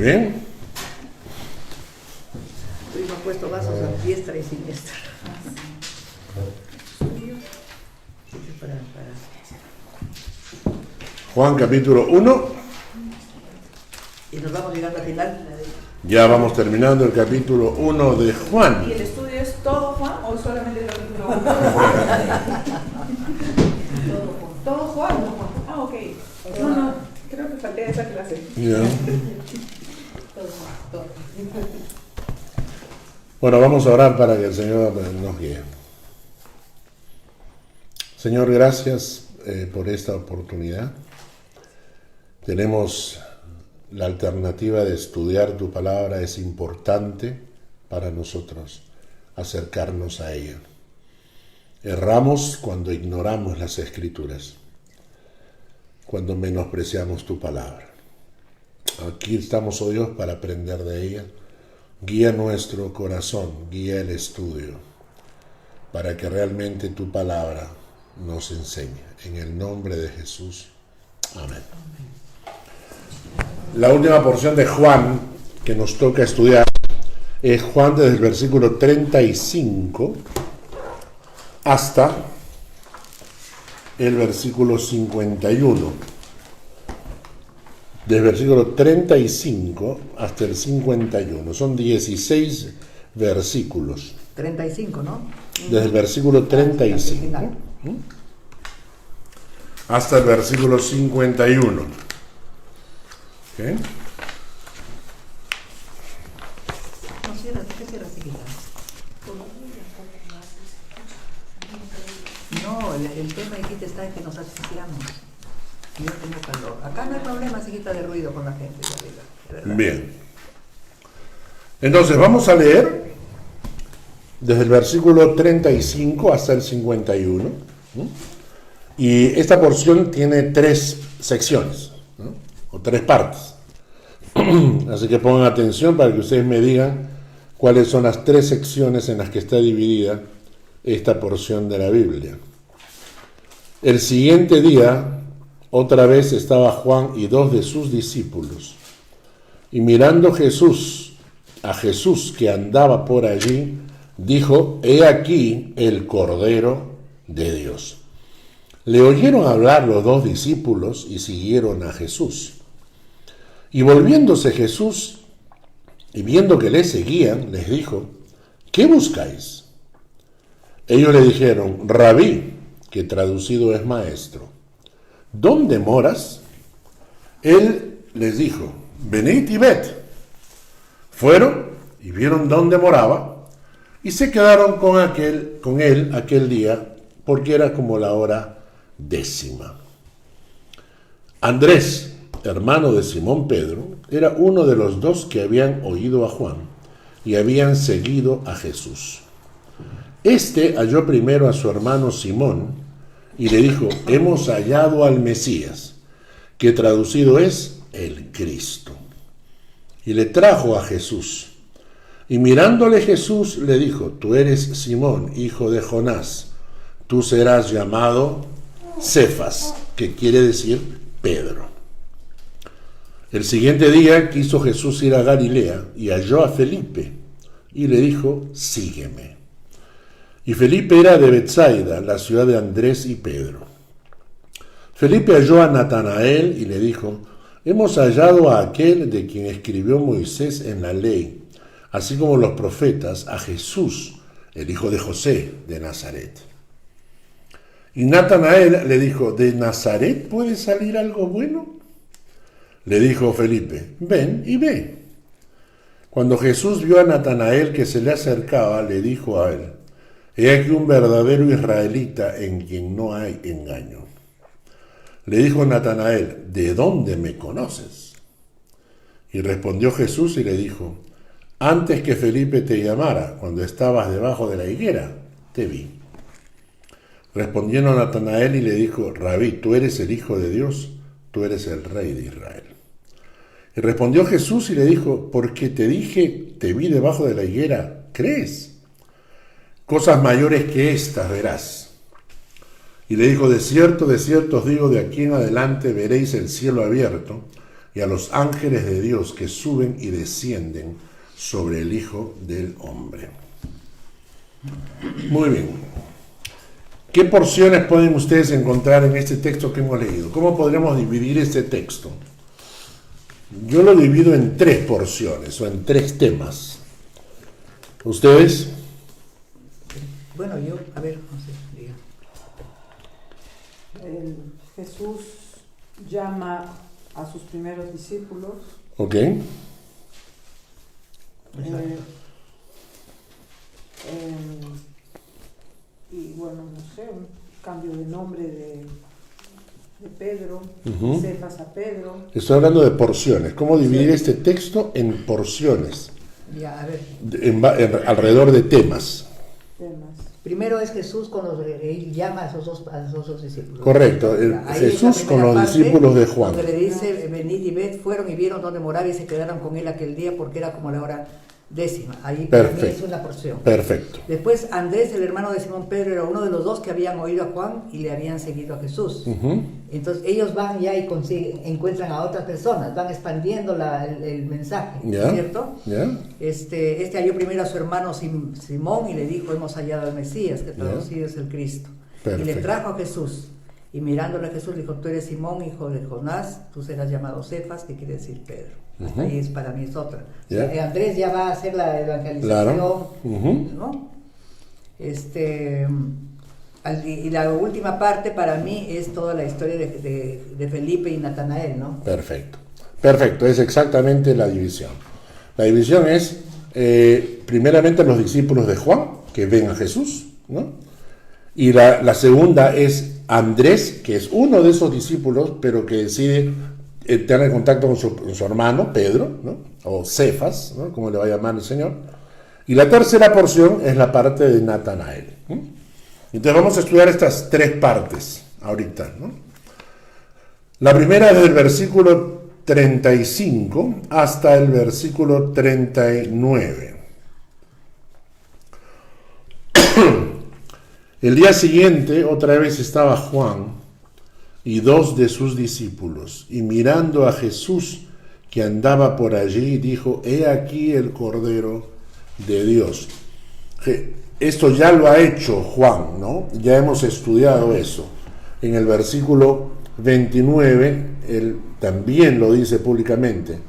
bien. Tuvimos puesto vasos a diestra y siniestra. Juan capítulo 1. Y nos vamos llegando al final. Ya vamos terminando el capítulo 1 de Juan. ¿Y el estudio es todo Juan o solamente el capítulo 1? Todo Juan. Ah, ok. No, creo que falté a esa clase. Ya. Bueno, vamos a orar para que el Señor nos guíe. Señor, gracias por esta oportunidad. Tenemos la alternativa de estudiar tu palabra. Es importante para nosotros acercarnos a ella. Erramos cuando ignoramos las Escrituras, cuando menospreciamos tu palabra. Aquí estamos, oh Dios, para aprender de ella. Guía nuestro corazón, guía el estudio, para que realmente tu palabra nos enseñe. En el nombre de Jesús. Amén. La última porción de Juan que nos toca estudiar es Juan desde el versículo 35 hasta el versículo 51. Del versículo 35 hasta el 51. Son 16 versículos. 35, ¿no? Desde el versículo 35 hasta el versículo 51. ¿Okay? No, el tema aquí está en que nos asfixiamos. Yo tengo calor. Acá no hay problema, chiquita, de ruido con la gente. De verdad. Bien. Entonces vamos a leer desde el versículo 35 hasta el 51. Y esta porción tiene 3 secciones, ¿no? O 3 partes. Así que pongan atención para que ustedes me digan cuáles son las 3 secciones en las que está dividida esta porción de la Biblia. El siguiente día, otra vez estaba Juan y 2 de sus discípulos, y mirando a Jesús que andaba por allí, dijo: He aquí el Cordero de Dios. Le oyeron hablar los 2 discípulos y siguieron a Jesús. Y volviéndose Jesús y viendo que le seguían, les dijo: ¿Qué buscáis? Ellos le dijeron: Rabí, que traducido es maestro, ¿dónde moras? Él les dijo: Venid y ved. Fueron y vieron dónde moraba, y se quedaron con él aquel día, porque era como la hora 10:00. Andrés, hermano de Simón Pedro, era uno de los 2 que habían oído a Juan y habían seguido a Jesús. Este halló primero a su hermano Simón y le dijo: Hemos hallado al Mesías, que traducido es el Cristo. Y le trajo a Jesús. Y mirándole Jesús le dijo: Tú eres Simón, hijo de Jonás. Tú serás llamado Cefas, que quiere decir Pedro. El siguiente día quiso Jesús ir a Galilea y halló a Felipe y le dijo: Sígueme. Y Felipe era de Betsaida, la ciudad de Andrés y Pedro. Felipe halló a Natanael y le dijo: Hemos hallado a aquel de quien escribió Moisés en la ley, así como los profetas, a Jesús, el hijo de José de Nazaret. Y Natanael le dijo: ¿De Nazaret puede salir algo bueno? Le dijo Felipe: Ven y ve. Cuando Jesús vio a Natanael que se le acercaba, le dijo a él: He aquí un verdadero israelita en quien no hay engaño. Le dijo Natanael: ¿De dónde me conoces? Y respondió Jesús y le dijo: Antes que Felipe te llamara, cuando estabas debajo de la higuera, te vi. Respondiendo Natanael y le dijo: Rabí, tú eres el Hijo de Dios, tú eres el Rey de Israel. Y respondió Jesús y le dijo: Porque te dije, te vi debajo de la higuera, ¿crees? Cosas mayores que estas verás. Y le dijo: de cierto os digo, de aquí en adelante veréis el cielo abierto y a los ángeles de Dios que suben y descienden sobre el Hijo del Hombre. Muy bien. ¿Qué porciones pueden ustedes encontrar en este texto que hemos leído? ¿Cómo podríamos dividir este texto? Yo lo divido en 3 porciones o en 3 temas. ¿Ustedes? Bueno, yo, a ver, no sé, diga. Jesús llama a sus primeros discípulos. Ok. Y bueno, no sé, un cambio de nombre de Pedro, Cefas a Pedro. Estoy hablando de porciones. ¿Cómo dividir este texto en porciones? Ya, a ver. Alrededor de temas. Primero es Jesús cuando él llama a esos dos discípulos. Correcto. Jesús con los discípulos de Juan. Donde le dice, venid y ved, fueron y vieron dónde moraba y se quedaron con él aquel día porque era como la hora 10. Ahí para mí es una porción. Perfecto. Después Andrés, el hermano de Simón Pedro, era uno de los 2 que habían oído a Juan y le habían seguido a Jesús. Entonces ellos van ya y encuentran a otras personas, van expandiendo el mensaje, ¿cierto? Este halló primero a su hermano Simón y le dijo, hemos hallado al Mesías, que traducido es el Cristo. Perfecto. Y le trajo a Jesús. Y mirándole a Jesús le dijo, tú eres Simón, hijo de Jonás, tú serás llamado Cefas, que quiere decir Pedro. Hasta ahí es, para mí es otra. Andrés ya va a hacer la evangelización, ¿no? Y la última parte para mí es toda la historia de Felipe y Natanael, ¿no? Perfecto, es exactamente la división. La división es, primeramente, los discípulos de Juan, que ven a Jesús, ¿no? Y la segunda es Andrés, que es uno de esos discípulos, pero que decide tener contacto con su hermano, Pedro, ¿no? O Cefas, ¿no? Como le va a llamar el Señor. Y la tercera porción es la parte de Natanael. Entonces vamos a estudiar estas 3 partes ahorita, ¿no? La primera es del versículo 35 hasta el versículo 39. El día siguiente, otra vez estaba Juan y 2 de sus discípulos, y mirando a Jesús que andaba por allí, dijo, he aquí el Cordero de Dios. Esto ya lo ha hecho Juan, ¿no? Ya hemos estudiado eso. En el versículo 29, él también lo dice públicamente.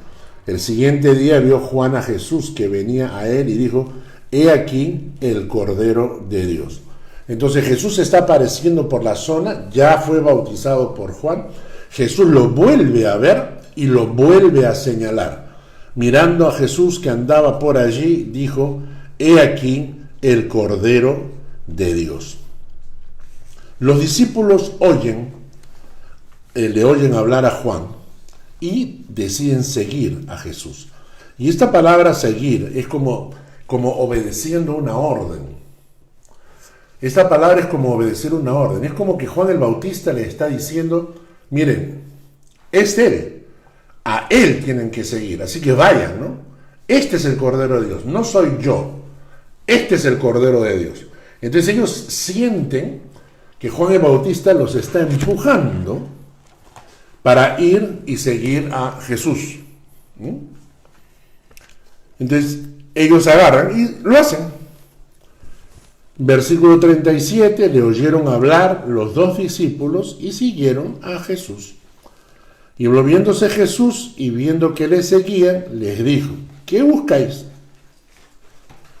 El siguiente día vio Juan a Jesús que venía a él y dijo, he aquí el Cordero de Dios. Entonces Jesús está apareciendo por la zona, ya fue bautizado por Juan. Jesús lo vuelve a ver y lo vuelve a señalar. Mirando a Jesús que andaba por allí, dijo, he aquí el Cordero de Dios. Los discípulos le oyen hablar a Juan y deciden seguir a Jesús. Y esta palabra seguir es como obedeciendo una orden. Esta palabra es como obedecer una orden. Es como que Juan el Bautista le está diciendo, miren, es él. A él tienen que seguir. Así que vayan, ¿no? Este es el Cordero de Dios. No soy yo. Este es el Cordero de Dios. Entonces ellos sienten que Juan el Bautista los está empujando para ir y seguir a Jesús. Entonces ellos agarran y lo hacen. Versículo 37, le oyeron hablar los 2 discípulos y siguieron a Jesús. Y volviéndose Jesús y viendo que le seguían, les dijo, ¿qué buscáis?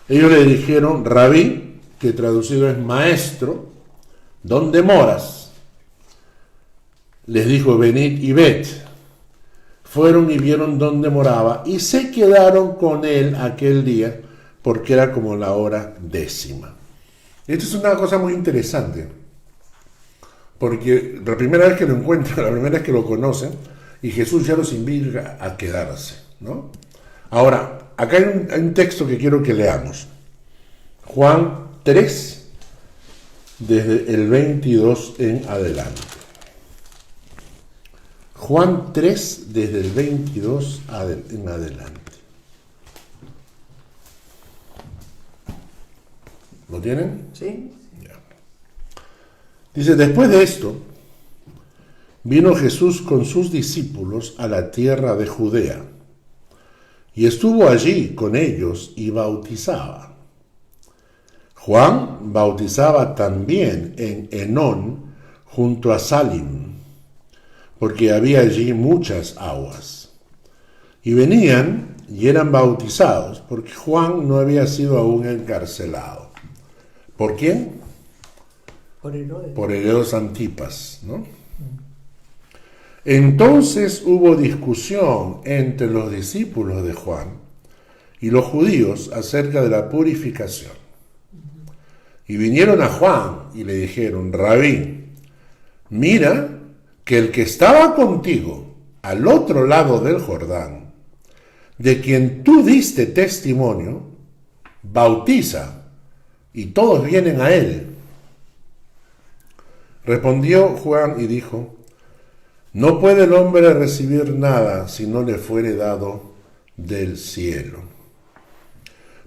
Ellos le dijeron, Rabí, que traducido es maestro, ¿dónde moras? Les dijo, venid y ved. Fueron y vieron dónde moraba y se quedaron con él aquel día porque era como la hora 10. Esto es una cosa muy interesante, porque la primera vez que lo encuentran, la primera vez que lo conocen, y Jesús ya los invita a quedarse, ¿no? Ahora, acá hay un texto que quiero que leamos. Juan 3, desde el 22 en adelante. Juan 3, desde el 22 en adelante. ¿Lo tienen? Sí. Ya. Dice, después de esto, vino Jesús con sus discípulos a la tierra de Judea, y estuvo allí con ellos y bautizaba. Juan bautizaba también en Enón, junto a Salim, porque había allí muchas aguas. Y venían y eran bautizados, porque Juan no había sido aún encarcelado. ¿Por quién? Por Herodes. Por Herodes Antipas, ¿no? Entonces hubo discusión entre los discípulos de Juan y los judíos acerca de la purificación. Y vinieron a Juan y le dijeron: Rabí, mira que el que estaba contigo al otro lado del Jordán, de quien tú diste testimonio, bautiza, y todos vienen a él. Respondió Juan y dijo: no puede el hombre recibir nada si no le fuere dado del cielo.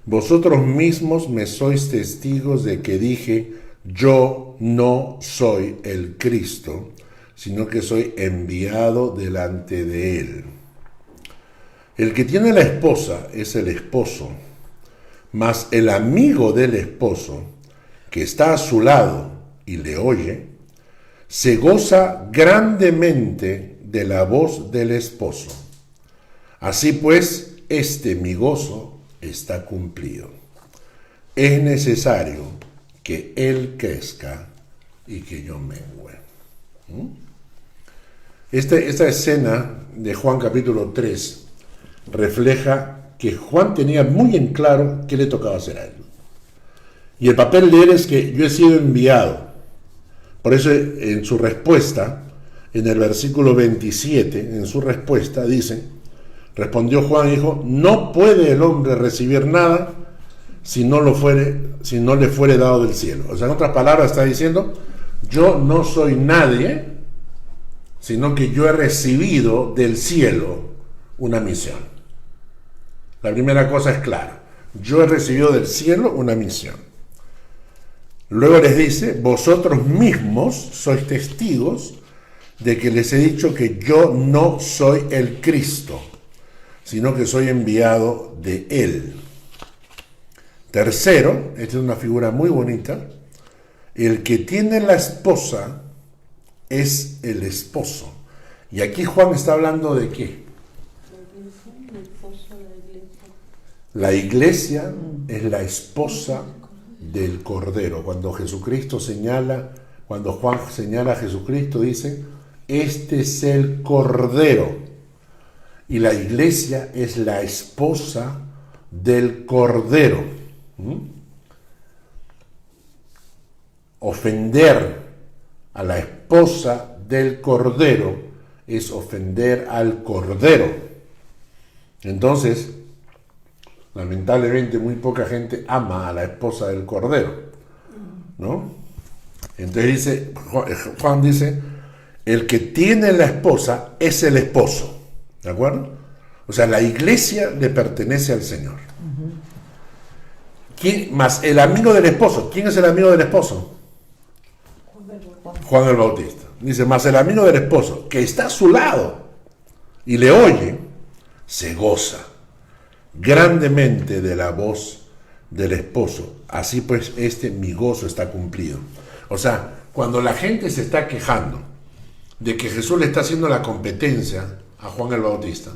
Vosotros mismos me sois testigos de que dije: yo no soy el Cristo, sino que soy enviado delante de él. El que tiene la esposa es el esposo, mas el amigo del esposo, que está a su lado y le oye, se goza grandemente de la voz del esposo. Así pues, mi gozo está cumplido. Es necesario que él crezca y que yo mengue. Esta escena de Juan capítulo 3 refleja que Juan tenía muy en claro qué le tocaba hacer a él. Y el papel de él es que yo he sido enviado. Por eso en su respuesta, en el versículo 27, en su respuesta dice, respondió Juan y dijo: no puede el hombre recibir nada si no le fuere dado del cielo. O sea, en otras palabras está diciendo: yo no soy nadie, sino que yo he recibido del cielo una misión. La primera cosa es clara: yo he recibido del cielo una misión. Luego les dice: vosotros mismos sois testigos de que les he dicho que yo no soy el Cristo, sino que soy enviado de él. Tercero, esta es una figura muy bonita: el que tiene la esposa es el esposo. Y aquí Juan está hablando de ¿qué? La iglesia es la esposa del Cordero. Cuando Juan señala a Jesucristo, dice: este es el Cordero. Y la iglesia es la esposa del Cordero. Ofender a la esposa del Cordero es ofender al Cordero. Entonces, lamentablemente muy poca gente ama a la esposa del Cordero, ¿no? Entonces Juan dice: el que tiene la esposa es el esposo, ¿de acuerdo? O sea, la iglesia le pertenece al Señor. ¿Quién más? El amigo del esposo. ¿Quién es el amigo del esposo? Juan el Bautista. Dice: más el amigo del esposo, que está a su lado y le oye, se goza grandemente de la voz del esposo. Así pues, mi gozo está cumplido. O sea, cuando la gente se está quejando de que Jesús le está haciendo la competencia a Juan el Bautista,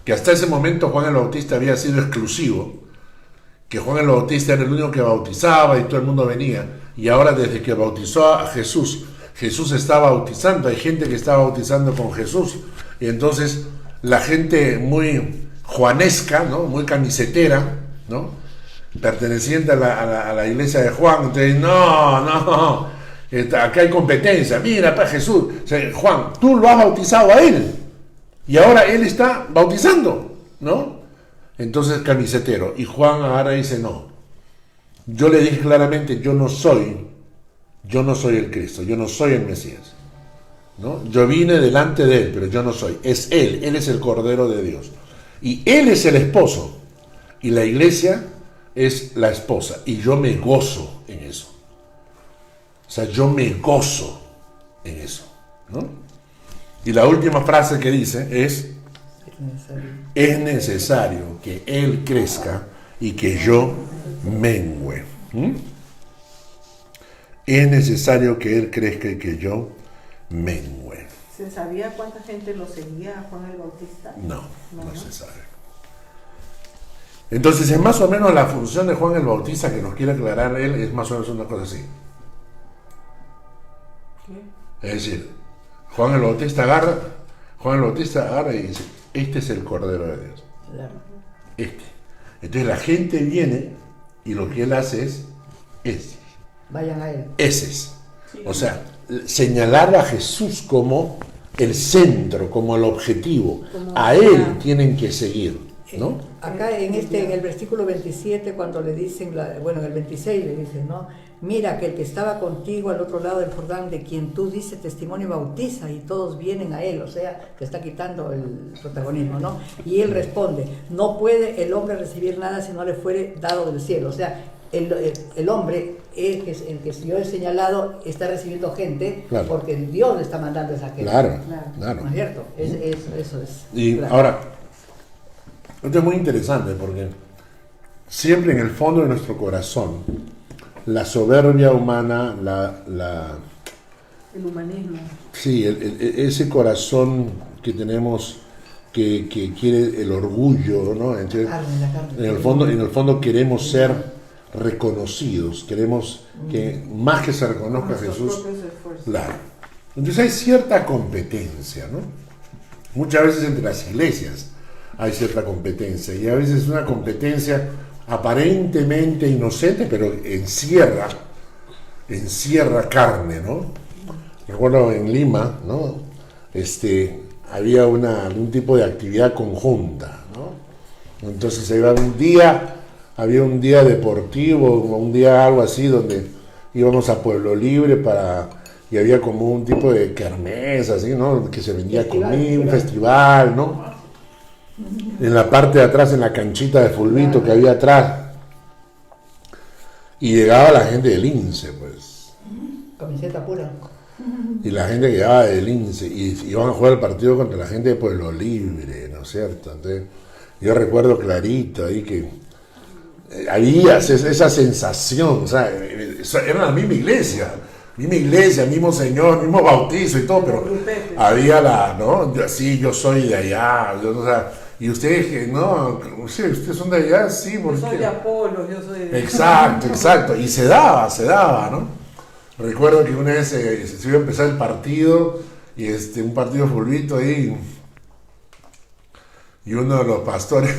que hasta ese momento Juan el Bautista había sido exclusivo, que Juan el Bautista era el único que bautizaba y todo el mundo venía, y ahora desde que bautizó a Jesús, Jesús está bautizando, hay gente que está bautizando con Jesús, y entonces la gente muy juanesca, ¿no? Muy camisetera, ¿no? Perteneciente a la iglesia de Juan, entonces no, acá hay competencia, mira para Jesús, o sea, Juan, tú lo has bautizado a él, y ahora él está bautizando, ¿no? Entonces camisetero, y Juan ahora dice: no, yo le dije claramente, yo no soy el Cristo, yo no soy el Mesías, ¿no? Yo vine delante de él, pero yo no soy, es él es el Cordero de Dios. Y él es el esposo, y la iglesia es la esposa, y yo me gozo en eso. O sea, yo me gozo en eso, ¿no? Y la última frase que dice es necesario que Él crezca y que yo mengüe. Es necesario que Él crezca y que yo mengüe. ¿Se sabía cuánta gente lo seguía a Juan el Bautista? No se sabe. Entonces es más o menos la función de Juan el Bautista que nos quiere aclarar él, es más o menos una cosa así. ¿Qué? Es decir, Juan el Bautista agarra y dice, este es el Cordero de Dios. Este. Entonces la gente viene y lo que él hace es ese. Vayan a él. Ese es. O sea, señalar a Jesús como el centro, como el objetivo. A él tienen que seguir, ¿no? Acá en el versículo 27, cuando le dicen, en el 26 le dicen, ¿no? Mira que el que estaba contigo al otro lado del Jordán, de quien tú dices testimonio, bautiza y todos vienen a él, o sea, te está quitando el protagonismo, ¿no? Y él responde, no puede el hombre recibir nada si no le fuere dado del cielo, o sea, el hombre, el que yo he señalado, está recibiendo gente, claro, porque Dios le está mandando a esa gente. Claro. ¿No es cierto? Eso es. Y claro. Ahora, esto es muy interesante porque siempre en el fondo de nuestro corazón, la soberbia humana, el humanismo. Sí, ese corazón que tenemos que quiere el orgullo, ¿no? Entonces, en el fondo queremos ser reconocidos, queremos que más que se reconozca a Jesús. Claro. Entonces hay cierta competencia, ¿no? Muchas veces entre las iglesias hay cierta competencia y a veces es una competencia aparentemente inocente, pero encierra carne, ¿no? Recuerdo en Lima, ¿no? Había algún tipo de actividad conjunta, ¿no? Entonces había un día deportivo, un día algo así, donde íbamos a Pueblo Libre y había como un tipo de kermés, así, ¿no? Que se vendía comida, un festival, ¿no? En la parte de atrás, en la canchita de fulbito que había atrás. Y llegaba la gente del INSE, pues. Camiseta pura. Y la gente que llegaba del INSE, y iban a jugar el partido contra la gente de Pueblo Libre, ¿no es cierto? Entonces, yo recuerdo clarito ahí que había esa sensación, o sea, era la misma iglesia, mismo Señor, mismo bautizo y todo, pero había ¿no? Yo soy de allá, o sea, y ustedes, no, sí, ustedes son de allá, sí, porque... Yo soy de Apolo, yo soy de... Exacto, y se daba, ¿no? Recuerdo que una vez se iba a empezar el partido, y un partido fulbito ahí, y uno de los pastores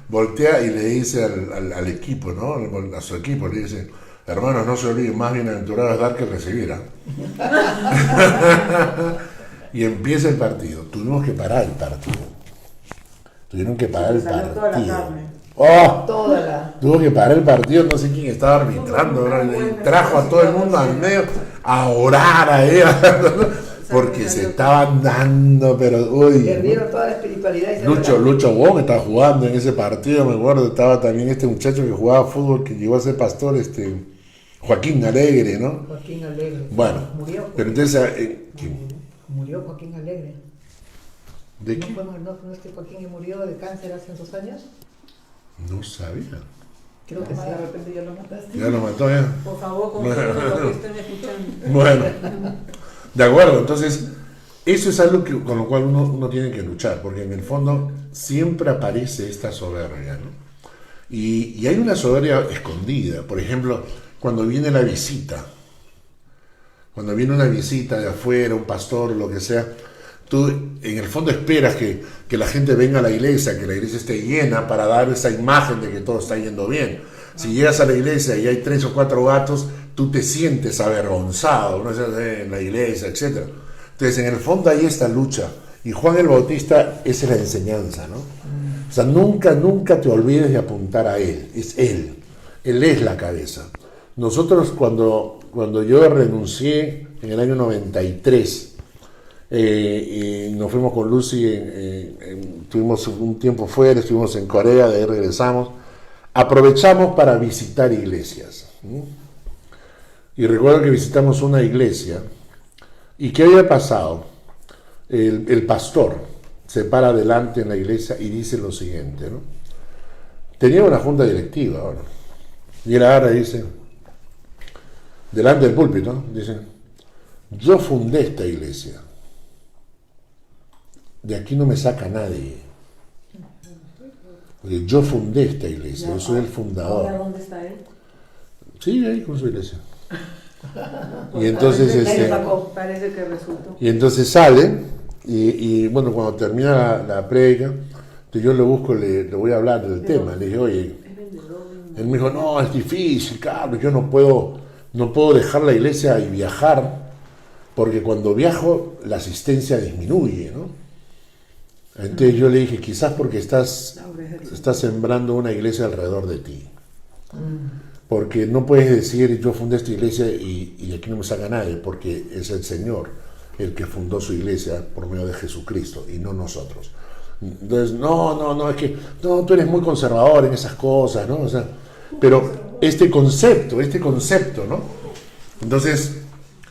voltea y le dice al equipo, ¿no? A su equipo, le dice, hermanos, no se olviden, más bienaventurado es dar que recibir, ¿eh? Y empieza el partido. Tuvimos que parar el partido. Tuvieron que parar el partido. Toda la carne. Tuvo que parar el partido, no sé quién estaba arbitrando, trajo a todo el mundo al medio a orar a ella, porque se estaban dando, pero uy. Perdieron toda la espiritualidad. Lucho Wong estaba jugando en ese partido, me acuerdo, estaba también este muchacho que jugaba fútbol, que llegó a ser pastor, Joaquín Alegre, ¿no? Joaquín Alegre. Bueno, murió. Pero entonces, murió Joaquín Alegre. ¿De qué? ¿No es que Joaquín murió de cáncer hace unos años? No sabía. Creo que sí. De repente ya lo mataste. Ya lo mató, ya. Por favor, confirmen lo que estén escuchando. Bueno, de acuerdo, entonces, eso es algo con lo cual uno tiene que luchar, porque en el fondo siempre aparece esta soberbia, ¿no? Y hay una soberbia escondida, por ejemplo, cuando viene la visita, cuando viene una visita de afuera, un pastor, lo que sea, tú en el fondo esperas que la gente venga a la iglesia, que la iglesia esté llena para dar esa imagen de que todo está yendo bien. Si llegas a la iglesia y hay 3 o 4 gatos, tú te sientes avergonzado, ¿no? En la iglesia, etc. Entonces, en el fondo hay esta lucha. Y Juan el Bautista es la enseñanza, ¿no? O sea, nunca te olvides de apuntar a él. Es él. Él es la cabeza. Nosotros, cuando yo renuncié en el año 93, y nos fuimos con Lucy, estuvimos un tiempo fuera, estuvimos en Corea, de ahí regresamos, aprovechamos para visitar iglesias. Y recuerdo que visitamos una iglesia, y ¿qué había pasado? el pastor se para adelante en la iglesia y dice lo siguiente, ¿no? Tenía una junta directiva ahora. Y él ahora dice, delante del púlpito, ¿no? Dice, yo fundé esta iglesia. De aquí no me saca nadie. Porque yo fundé esta iglesia, yo soy el fundador. ¿Ahora dónde está él? Sí, ahí con su iglesia. Y entonces, Parece que resultó. y entonces sale, y bueno, cuando termina la predica, yo le busco, le voy a hablar del tema. Le dije, oye, él me dijo, no, es difícil, Carlos, yo no puedo dejar la iglesia y viajar, porque cuando viajo la asistencia disminuye, ¿no? Entonces yo le dije, quizás porque estás sembrando una iglesia alrededor de ti. Porque no puedes decir, yo fundé esta iglesia y aquí no me saca nadie, porque es el Señor el que fundó su iglesia por medio de Jesucristo y no nosotros. Entonces, no, es que tú eres muy conservador en esas cosas, ¿no? O sea, pero este concepto, ¿no? Entonces,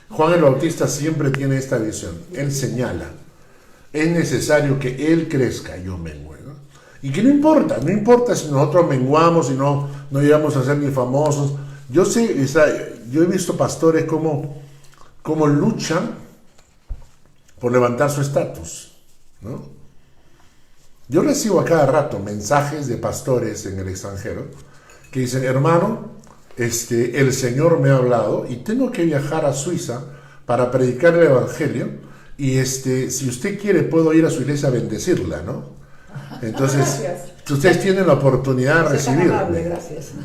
Juan el Bautista siempre tiene esta visión. Él señala, es necesario que Él crezca y yo mengue, ¿no? Y que no importa si nosotros menguamos y no llegamos a ser ni famosos. Yo he visto pastores como luchan por levantar su estatus, ¿no? Yo recibo a cada rato mensajes de pastores en el extranjero que dicen, hermano, el Señor me ha hablado y tengo que viajar a Suiza para predicar el Evangelio y si usted quiere puedo ir a su iglesia a bendecirla, ¿no? Entonces, ustedes tienen la oportunidad de recibirme.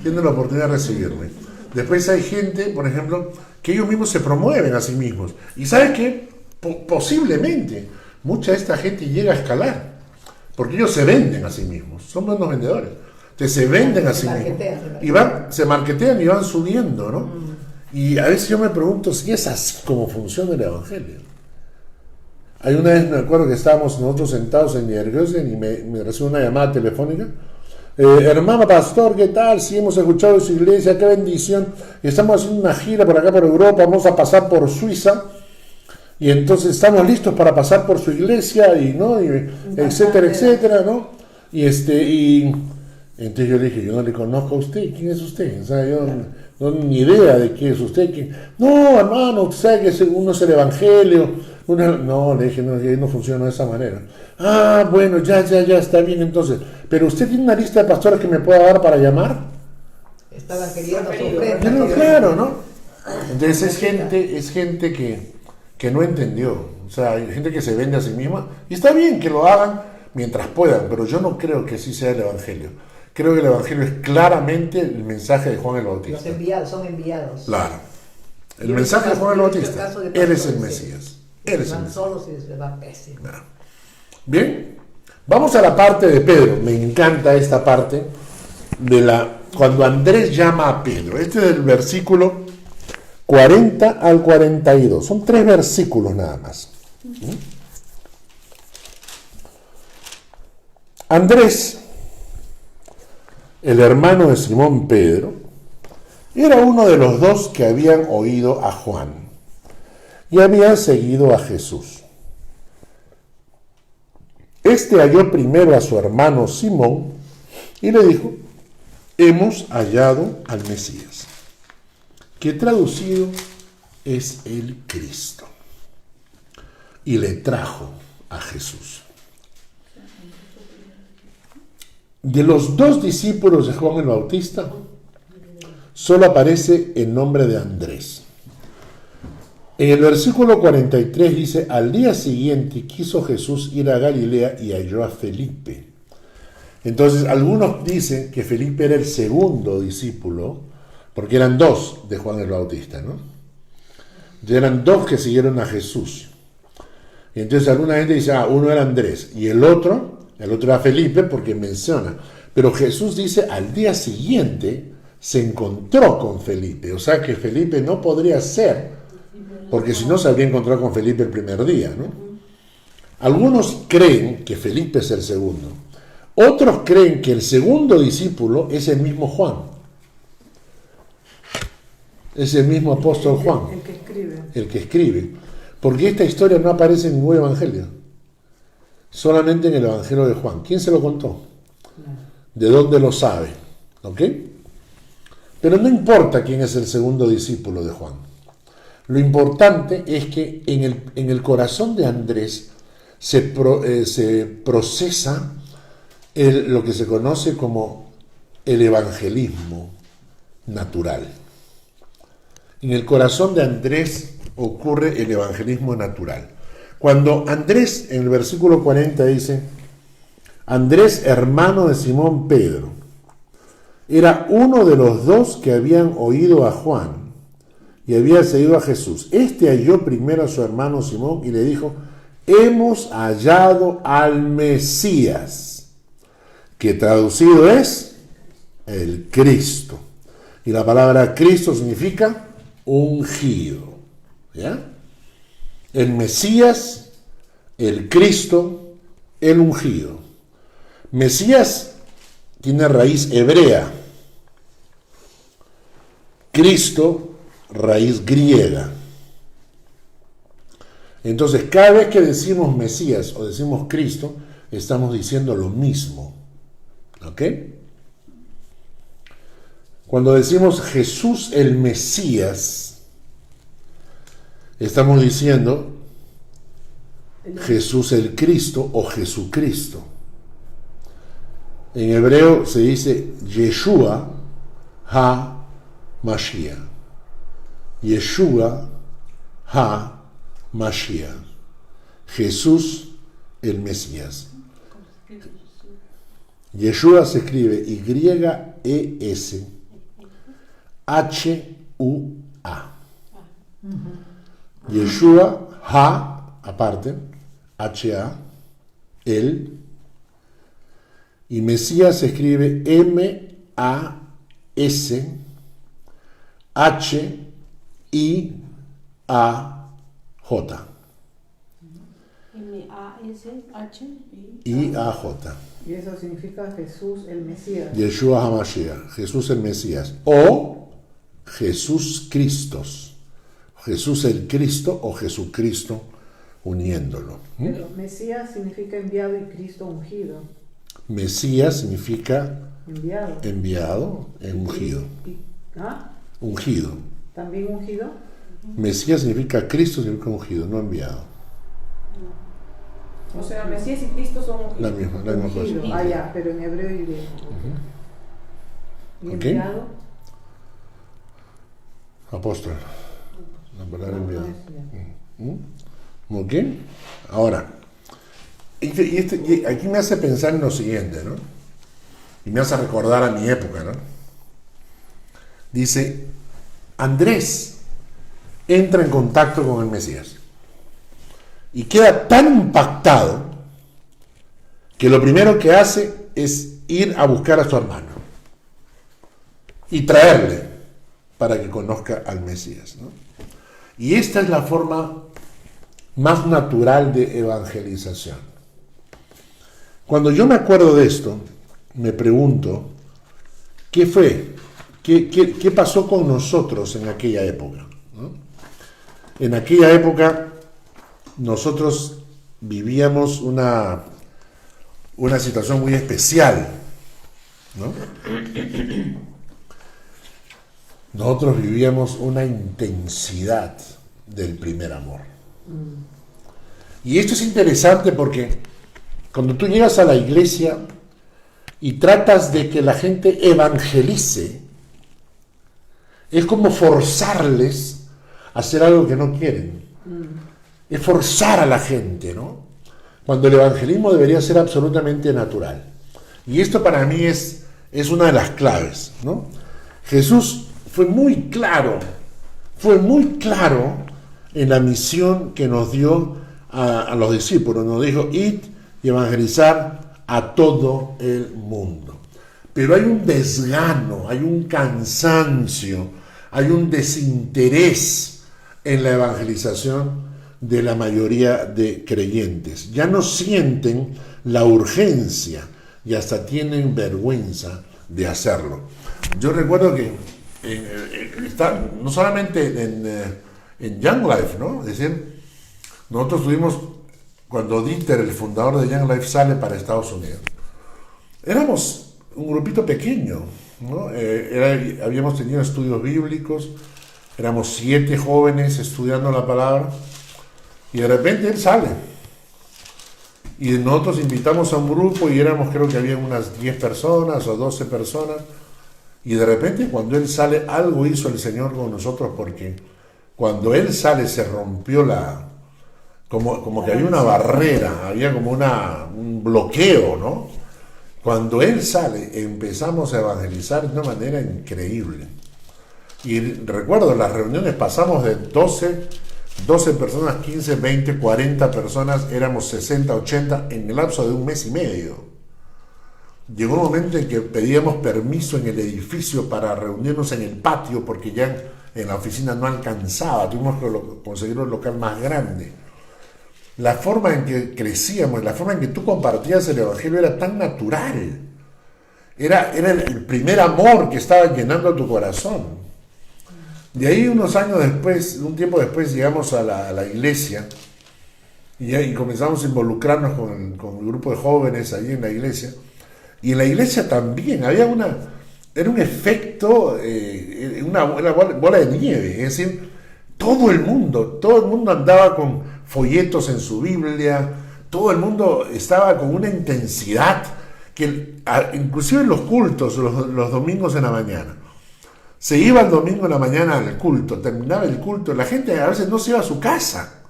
Tienen la oportunidad de recibirme. Después hay gente, por ejemplo, que ellos mismos se promueven a sí mismos. Y ¿sabe qué? Posiblemente mucha de esta gente llega a escalar. Porque ellos se venden a sí mismos, son buenos vendedores. Entonces se venden a sí mismos. Y se marketean y van subiendo, ¿no? Y a veces yo me pregunto si es así como funciona el Evangelio. Hay una vez, me acuerdo que estábamos nosotros sentados en Niedergösen y me recibe una llamada telefónica. Hermano pastor, ¿qué tal? Sí, hemos escuchado de su iglesia, qué bendición. Estamos haciendo una gira por acá por Europa, vamos a pasar por Suiza. Y entonces estamos listos para pasar por su iglesia y no, etcétera, ¿no? Y entonces yo le dije, yo no le conozco a usted, ¿quién es usted? O sea, yo no tengo ni idea de quién es usted. No, hermano, usted sabe que uno es el evangelio. No, le dije, no funciona de esa manera. Ah, bueno, ya, está bien entonces. Pero usted tiene una lista de pastores que me pueda dar para llamar. Estaban queriendo sorprender. Claro, ¿no? Entonces es gente que no entendió. O sea, hay gente que se vende a sí misma y está bien que lo hagan mientras puedan, pero yo no creo que así sea el Evangelio. Creo que el Evangelio es claramente el mensaje de Juan el Bautista. Los enviados son enviados. Claro. El mensaje de Juan el Bautista. Él es el Mesías. Él es el Mesías. Solos y les va pésimo. Bien. Vamos a la parte de Pedro. Me encanta esta parte cuando Andrés llama a Pedro. Este es el versículo 40 al 42. Son 3 versículos nada más. Andrés, el hermano de Simón Pedro, era uno de los 2 que habían oído a Juan y habían seguido a Jesús. Este halló primero a su hermano Simón y le dijo, hemos hallado al Mesías, que traducido es el Cristo, y le trajo a Jesús. De los 2 discípulos de Juan el Bautista, solo aparece el nombre de Andrés. En el versículo 43 dice, al día siguiente quiso Jesús ir a Galilea y halló a Felipe. Entonces, algunos dicen que Felipe era el segundo discípulo, porque eran 2 de Juan el Bautista, ¿no? Eran 2 que siguieron a Jesús. Y entonces alguna gente dice, uno era Andrés, y el otro era Felipe, porque menciona. Pero Jesús dice, al día siguiente se encontró con Felipe. O sea que Felipe no podría ser, porque si no se habría encontrado con Felipe el primer día, ¿no? Algunos creen que Felipe es el segundo. Otros creen que el segundo discípulo es el mismo Juan. Es el mismo apóstol Juan. El que escribe. El que escribe. Porque esta historia no aparece en ningún evangelio. solamente en el Evangelio de Juan. ¿Quién se lo contó? ¿De dónde lo sabe? ¿Ok? Pero no importa quién es el segundo discípulo de Juan. Lo importante es que en el corazón de Andrés se procesa lo que se conoce como el evangelismo natural. En el corazón de Andrés ocurre el evangelismo natural. Cuando Andrés, en el versículo 40 dice, Andrés, hermano de Simón Pedro, era uno de los dos que habían oído a Juan y había seguido a Jesús. Este halló primero a su hermano Simón y le dijo, hemos hallado al Mesías, que traducido es el Cristo. Y la palabra Cristo significa ungido. ¿Ya? El Mesías, el Cristo, el ungido. Mesías tiene raíz hebrea. Cristo, raíz griega. Entonces, cada vez que decimos Mesías o decimos Cristo, estamos diciendo lo mismo. ¿Ok? Cuando decimos Jesús el Mesías, estamos diciendo Jesús el Cristo o Jesucristo. En hebreo se dice Yeshua ha-Mashiach. Yeshua ha-Mashiach. Jesús el Mesías. Yeshua se escribe Y-E-S-H-U-A. Yeshua ha, aparte, H-A, él. Y Mesías se escribe M-A-S-H-I-A-J. I-A-J. Y eso significa Jesús el Mesías. Yeshua HaMashiach, Jesús el Mesías. O Jesús Cristos. Jesús el Cristo o Jesucristo uniéndolo. Pero Mesías significa enviado y Cristo ungido. Mesías significa enviado, ungido. ¿Ah? Ungido. ¿También ungido? Mesías significa Cristo, significa ungido, no enviado. O sea, Mesías y Cristo son ungidos. La misma cosa. Ah, ya, pero en hebreo y griego. ¿Y enviado? Apóstol. La palabra enviado. ¿Ok? Ahora, y aquí me hace pensar en lo siguiente, ¿no? Y me hace recordar a mi época, ¿no? Dice, Andrés entra en contacto con el Mesías y queda tan impactado que lo primero que hace es ir a buscar a su hermano y traerle para que conozca al Mesías, ¿no? Y esta es la forma más natural de evangelización. Cuando yo me acuerdo de esto, me pregunto, ¿qué fue? ¿Qué pasó con nosotros en aquella época? ¿No? En aquella época nosotros vivíamos una situación muy especial, ¿no? Nosotros vivíamos una intensidad del primer amor. Y esto es interesante porque cuando tú llegas a la iglesia y tratas de que la gente evangelice, es como forzarles a hacer algo que no quieren. Es forzar a la gente, ¿no? Cuando el evangelismo debería ser absolutamente natural. Y esto para mí es una de las claves, ¿no? Jesús fue muy claro en la misión que nos dio a los discípulos. Nos dijo, id y evangelizar a todo el mundo. Pero hay un desgano, hay un cansancio, hay un desinterés en la evangelización de la mayoría de creyentes. Ya no sienten la urgencia y hasta tienen vergüenza de hacerlo. Yo recuerdo que no solamente en Young Life, ¿no? Es decir, nosotros tuvimos cuando Dieter, el fundador de Young Life, sale para Estados Unidos. Éramos un grupito pequeño, ¿no? Habíamos tenido estudios bíblicos, éramos 7 jóvenes estudiando la palabra, y de repente él sale. Y nosotros invitamos a un grupo y éramos, creo que había unas 10 personas o 12 personas, y de repente cuando él sale, algo hizo el Señor con nosotros, porque cuando él sale se rompió como que había una barrera, había como un bloqueo, ¿no? Cuando él sale, empezamos a evangelizar de una manera increíble. Y recuerdo, las reuniones pasamos de 12 personas, 15, 20, 40 personas, éramos 60, 80 en el lapso de un mes y medio. Llegó un momento en que pedíamos permiso en el edificio para reunirnos en el patio, porque ya en la oficina no alcanzaba, tuvimos que conseguir un local más grande. La forma en que crecíamos, la forma en que tú compartías el evangelio era tan natural. Era el primer amor que estaba llenando tu corazón. De ahí unos años después, un tiempo después, llegamos a la iglesia y comenzamos a involucrarnos con el grupo de jóvenes ahí en la iglesia. Y en la iglesia también había era un efecto, una bola de nieve. Es decir, todo el mundo andaba con folletos en su Biblia, todo el mundo estaba con una intensidad que inclusive en los cultos, los domingos en la mañana, se iba el domingo en la mañana al culto, terminaba el culto, la gente a veces no se iba a su casa,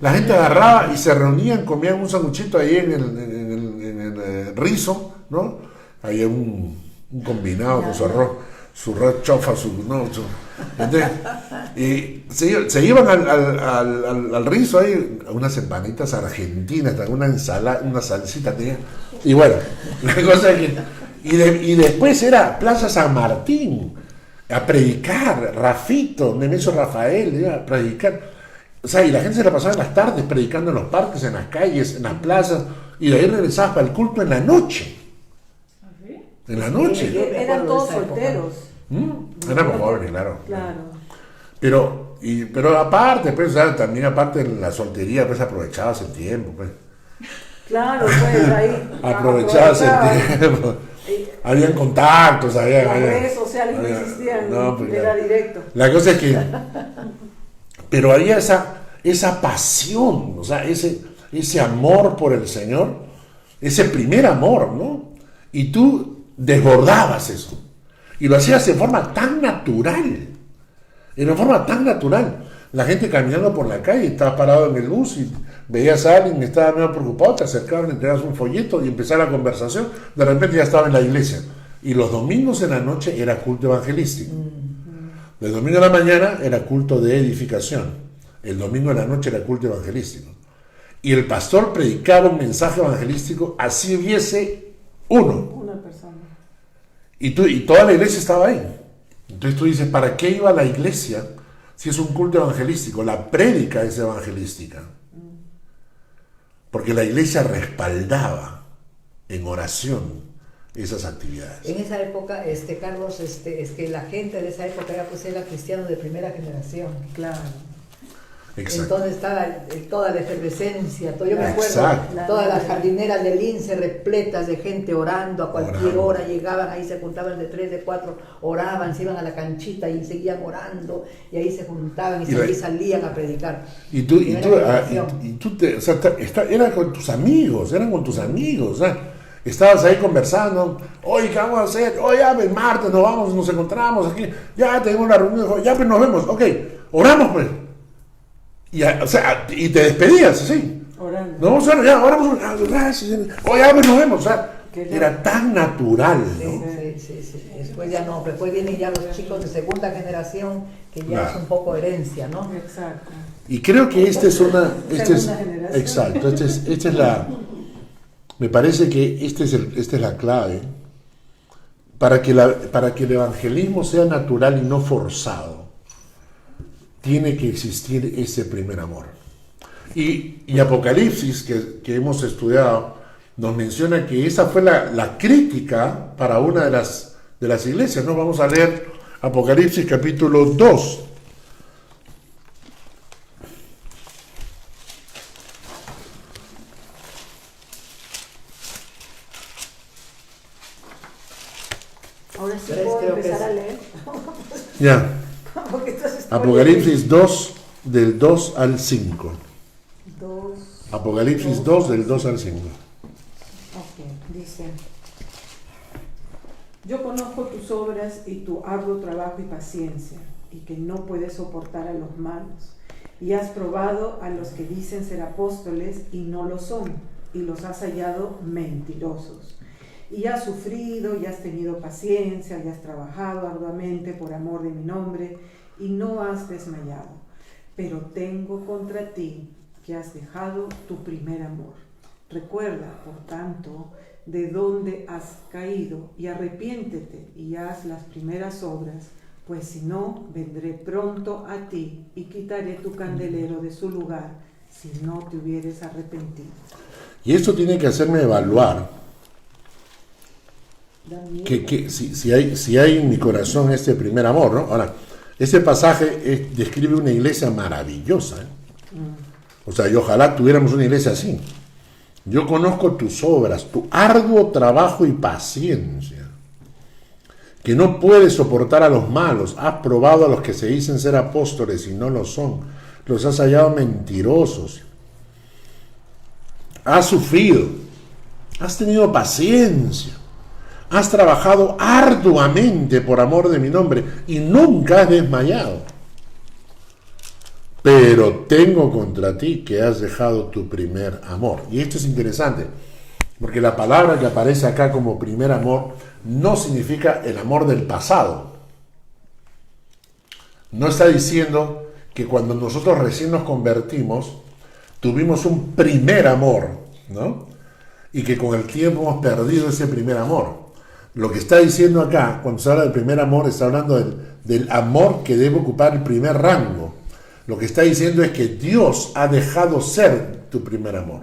la gente agarraba y se reunían, comían un sanguchito ahí en el rizo, ¿no? Había un combinado con su arroz chofa, entonces, y se iban al rizo ahí, unas empanitas argentinas, una ensalada, una salsita tenía, y bueno, la cosa es que, y después era Plaza San Martín, a predicar, Rafito, Nemesio Rafael, iba a predicar, o sea, y la gente se la pasaba en las tardes predicando en los parques, en las calles, en las plazas, y de ahí regresaba para el culto en la noche. En la noche. Sí, eran todos solteros. Éramos jóvenes, claro. Claro. Pero aparte, pues, o sea, también aparte de la soltería, pues aprovechabas el tiempo, pues. Claro, pues ahí. Aprovechabas el tiempo. Habían contactos, Las redes sociales no existían, pues, era directo. La cosa es que. Pero había esa pasión, o sea, ese amor por el Señor, ese primer amor, ¿no? Y tú desbordabas eso. Y lo hacías de forma tan natural. La gente caminando por la calle, estabas parado en el bus y veías a alguien que estaba medio preocupado, te acercabas, le entregabas un folleto y empezaba la conversación. De repente ya estaba en la iglesia. Y los domingos en la noche era culto evangelístico. El domingo en la mañana era culto de edificación. El domingo en la noche era culto evangelístico. Y el pastor predicaba un mensaje evangelístico, así hubiese una persona. Y toda la iglesia estaba ahí. Entonces tú dices, ¿para qué iba a la iglesia si es un culto evangelístico? La prédica es evangelística. Porque la iglesia respaldaba en oración esas actividades. En esa época, Carlos, es que la gente de esa época era cristiano de primera generación. Claro. Exacto. Entonces estaba toda la efervescencia, yo me acuerdo, Exacto. todas las jardineras del INSE repletas de gente orando, a cualquier hora llegaban, ahí se juntaban de 3, de 4, oraban, se iban a la canchita y seguían orando, y ahí se juntaban y ahí salían a predicar. O sea, eran con tus amigos, o sea, estabas ahí conversando, oye, ¿qué vamos a hacer? Oye, ya, el martes nos encontramos aquí, ya tenemos la reunión, ya, pues nos vemos, ok, oramos pues. Y te despedías así. Orando. No, o sea, ya, oramos, gracias, oye, ya, pues nos vemos, o sea, era tan natural, ¿no? Sí. Después ya no, después vienen ya los chicos de segunda generación, que ya es un poco herencia, ¿no? Exacto. Y creo que Segunda generación. Exacto, esta es la, me parece que esta es la clave para que el evangelismo sea natural y no forzado. Tiene que existir ese primer amor. Y Apocalipsis, que hemos estudiado, nos menciona que esa fue la crítica para una de las iglesias, ¿no? Vamos a leer Apocalipsis capítulo 2. Ahora sí 3 puedo creo que empezar es. a leer. Ya. Porque entonces estoy Apocalipsis 2, del 2 al 5. Dos, Apocalipsis 2, del 2 al 5. Ok, dice: Yo conozco tus obras y tu arduo trabajo y paciencia, y que no puedes soportar a los malos. Y has probado a los que dicen ser apóstoles y no lo son, y los has hallado mentirosos. Y has sufrido, y has tenido paciencia, y has trabajado arduamente por amor de mi nombre, y no has desmayado. Pero tengo contra ti que has dejado tu primer amor. Recuerda, por tanto, de dónde has caído, y arrepiéntete, y haz las primeras obras, pues si no, vendré pronto a ti, y quitaré tu candelero de su lugar, si no te hubieres arrepentido. Y esto tiene que hacerme evaluar Da miedo. que si hay en mi corazón este primer amor, ¿no? Ahora, ese pasaje describe una iglesia maravillosa, ¿eh? O sea, y ojalá tuviéramos una iglesia así. Yo conozco tus obras, tu arduo trabajo y paciencia, que no puedes soportar a los malos, has probado a los que se dicen ser apóstoles y no lo son, los has hallado mentirosos, has sufrido, has tenido paciencia, has trabajado arduamente por amor de mi nombre y nunca has desmayado. Pero tengo contra ti que has dejado tu primer amor. Y esto es interesante, porque la palabra que aparece acá como primer amor no significa el amor del pasado. No está diciendo que cuando nosotros recién nos convertimos, tuvimos un primer amor, ¿no? Y que con el tiempo hemos perdido ese primer amor. Lo que está diciendo acá, cuando se habla del primer amor, está hablando del amor que debe ocupar el primer rango. Lo que está diciendo es que Dios ha dejado ser tu primer amor.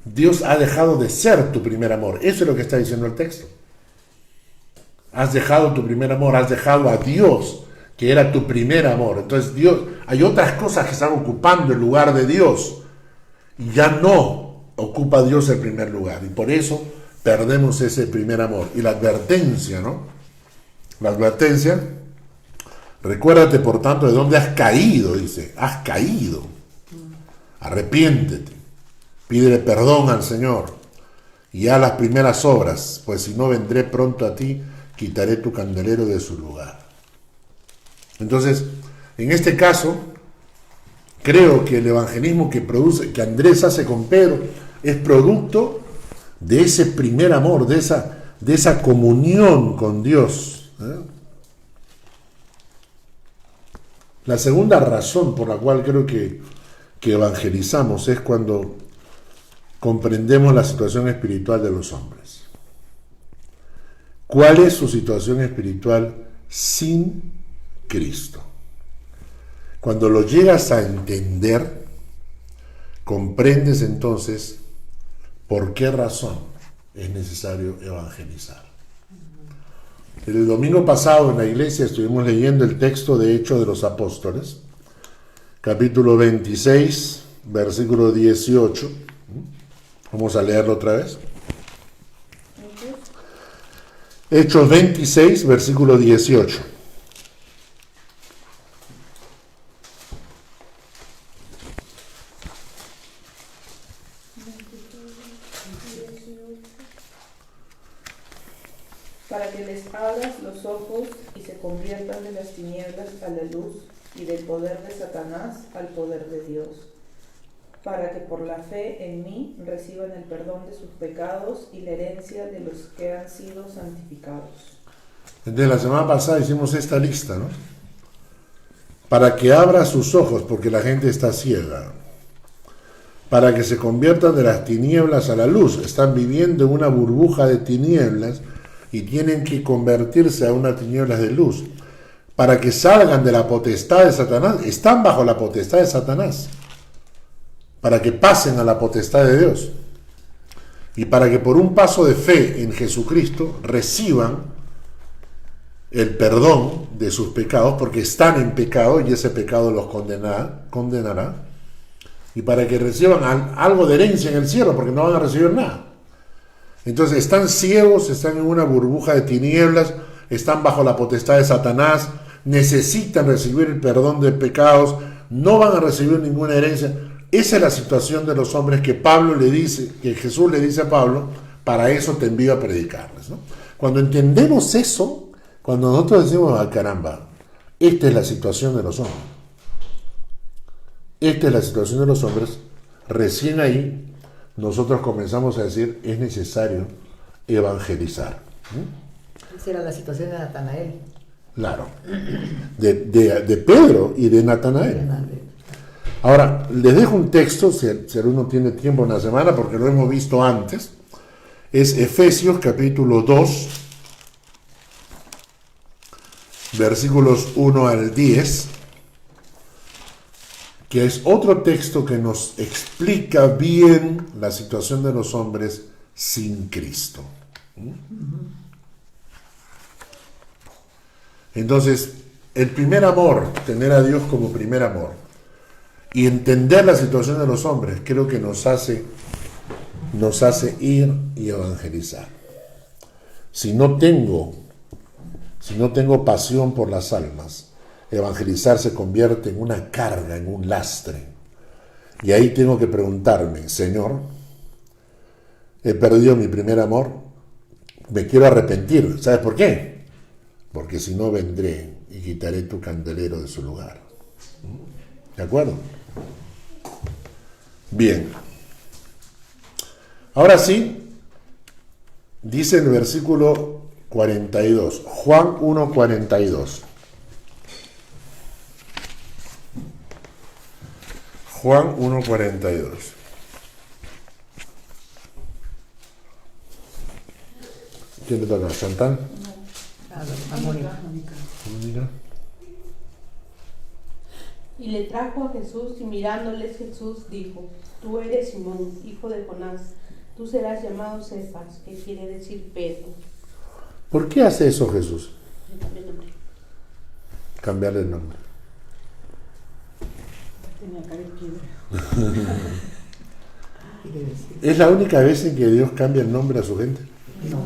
Dios ha dejado de ser tu primer amor. Eso es lo que está diciendo el texto. Has dejado tu primer amor, has dejado a Dios, que era tu primer amor. Entonces Dios, hay otras cosas que están ocupando el lugar de Dios y ya no ocupa Dios el primer lugar. Y por eso perdemos ese primer amor. Y la advertencia, ¿no? La advertencia: recuérdate, por tanto, de dónde has caído, dice. Has caído. Arrepiéntete. Pídele perdón al Señor. Y haz las primeras obras, pues si no, vendré pronto a ti, quitaré tu candelero de su lugar. Entonces, en este caso, creo que el evangelismo que Andrés hace con Pedro es producto de ese primer amor, de esa comunión con Dios, ¿eh? La segunda razón por la cual creo que evangelizamos es cuando comprendemos la situación espiritual de los hombres. ¿Cuál es su situación espiritual sin Cristo? Cuando lo llegas a entender, comprendes entonces por qué razón es necesario evangelizar. El domingo pasado en la iglesia estuvimos leyendo el texto de Hechos de los Apóstoles, capítulo 26, versículo 18. Vamos a leerlo otra vez. Hechos 26, versículo 18. Para que les abras los ojos y se conviertan de las tinieblas a la luz y del poder de Satanás al poder de Dios, para que por la fe en mí reciban el perdón de sus pecados y la herencia de los que han sido santificados. Desde la semana pasada hicimos esta lista, ¿no? Para que abra sus ojos, porque la gente está ciega. Para que se conviertan de las tinieblas a la luz. Están viviendo en una burbuja de tinieblas y tienen que convertirse a unas tinieblas de luz. Para que salgan de la potestad de Satanás. Están bajo la potestad de Satanás. Para que pasen a la potestad de Dios. Y para que por un paso de fe en Jesucristo reciban el perdón de sus pecados, porque están en pecado y ese pecado los condenará. Y para que reciban algo de herencia en el cielo, porque no van a recibir nada. Entonces están ciegos, están en una burbuja de tinieblas, están bajo la potestad de Satanás, necesitan recibir el perdón de pecados, no van a recibir ninguna herencia. Esa es la situación de los hombres que Pablo le dice, que Jesús le dice a Pablo, para eso te envío a predicarles, ¿no? Cuando entendemos eso, cuando nosotros decimos, ah, caramba, esta es la situación de los hombres. Esta es la situación de los hombres. Recién ahí nosotros comenzamos a decir, es necesario evangelizar. Esa era la situación de Natanael. Claro. De Pedro y de Natanael. Ahora, les dejo un texto, si alguno tiene tiempo en la semana, porque lo hemos visto antes. Es Efesios capítulo 2, versículos 1 al 10, que es otro texto que nos explica bien la situación de los hombres sin Cristo. Entonces, el primer amor, tener a Dios como primer amor, y entender la situación de los hombres, creo que nos hace ir y evangelizar. Si no tengo pasión por las almas, evangelizar se convierte en una carga, en un lastre. Y ahí tengo que preguntarme, Señor, he perdido mi primer amor, me quiero arrepentir. ¿Sabes por qué? Porque si no vendré y quitaré tu candelero de su lugar. ¿De acuerdo? Bien. Ahora sí, dice el versículo 42, Juan 1:42. Juan 1:42. ¿Quién le toca? ¿Chantal? A Mónica. Mónica. Y le trajo a Jesús, y mirándoles Jesús dijo: Tú eres Simón, hijo de Jonás, tú serás llamado Cefas, que quiere decir Pedro. ¿Por qué hace eso Jesús? Le cambié el nombre. Cambiarle el nombre. Tenía cara de piedra. ¿Es la única vez en que Dios cambia el nombre a su gente? No,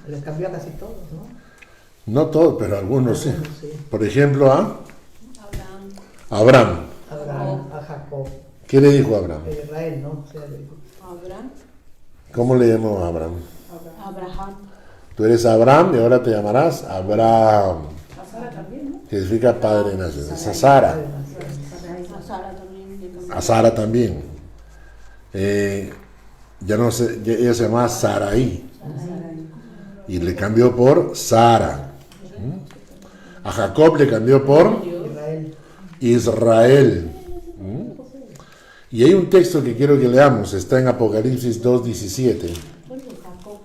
les cambió a casi todos, ¿no? No todos, pero algunos sí. Algunos sí. Por ejemplo, a Abraham, Abraham. A Jacob, ¿Qué le dijo a Abraham? a Israel, ¿no? O sea, le dijo, Abraham, ¿Cómo le llamó a Abraham? Abraham, Tú eres Abraham y ahora te llamarás Abraham, A Sara también, ¿no? que significa padre nacido. Es a Sara. a Sara también le cambió. A Sara también. Ya no sé, ella se llamaba Sarai y le cambió por Sara. A Jacob le cambió por Israel. Israel. Y hay un texto que quiero que leamos, está en Apocalipsis 2:17. Bueno, Jacob,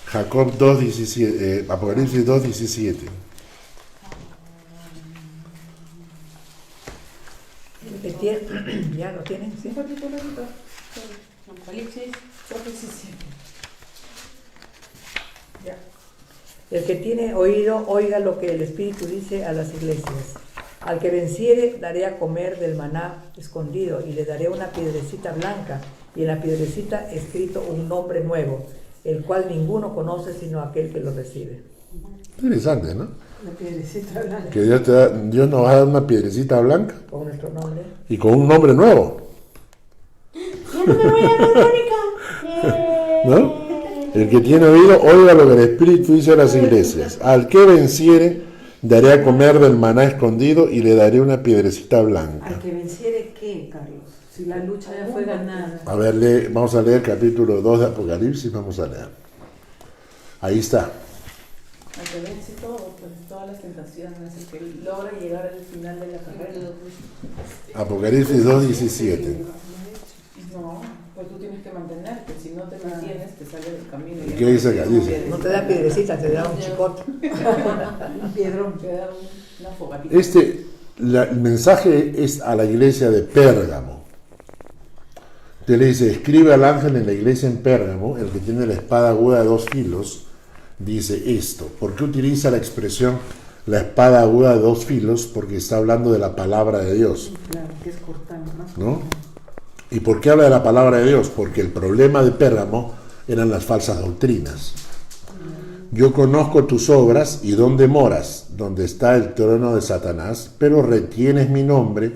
Jacob 2:17, Apocalipsis 2:17. ¿Ya lo tienen? Sí. Apocalipsis 17. Ya. El que tiene oído, oiga lo que el Espíritu dice a las iglesias. Al que venciere, daré a comer del maná escondido, y le daré una piedrecita blanca, y en la piedrecita escrito un nombre nuevo, el cual ninguno conoce sino aquel que lo recibe. Interesante, ¿no? La piedrecita blanca. Que Dios nos va a dar una piedrecita blanca Con nuestro nombre. y con un nombre nuevo, Ya no me voy a dar Mónica. ¿no? El que tiene oído, oiga lo que el Espíritu dice a las iglesias. Al que venciere, daré a comer del maná escondido y le daré una piedrecita blanca. ¿Al que venciere qué, Carlos? Si la lucha ya fue ganada. A ver, vamos a leer capítulo 2 de Apocalipsis, vamos a leer. Ahí está. Al que vence todo, pues todas las tentaciones, el que logra llegar al final de la carrera. Apocalipsis 2:17. No, pues tú tienes que mantenerte, si no te mantienes te sales del camino. ¿Y qué dice acá? Dice, No te da piedrecita, te da un chicote. Un piedrón. Te da una fogatita. el mensaje es a la iglesia de Pérgamo. Usted le dice, escribe al ángel en la iglesia en Pérgamo, el que tiene la espada aguda de 2 filos, dice esto. ¿Por qué utiliza la expresión la espada aguda de 2 filos? Porque está hablando de la palabra de Dios, Claro, que es cortante, ¿no? ¿no? ¿Y por qué habla de la palabra de Dios? Porque el problema de Pérgamo eran las falsas doctrinas. Yo conozco tus obras y dónde moras, donde está el trono de Satanás, pero retienes mi nombre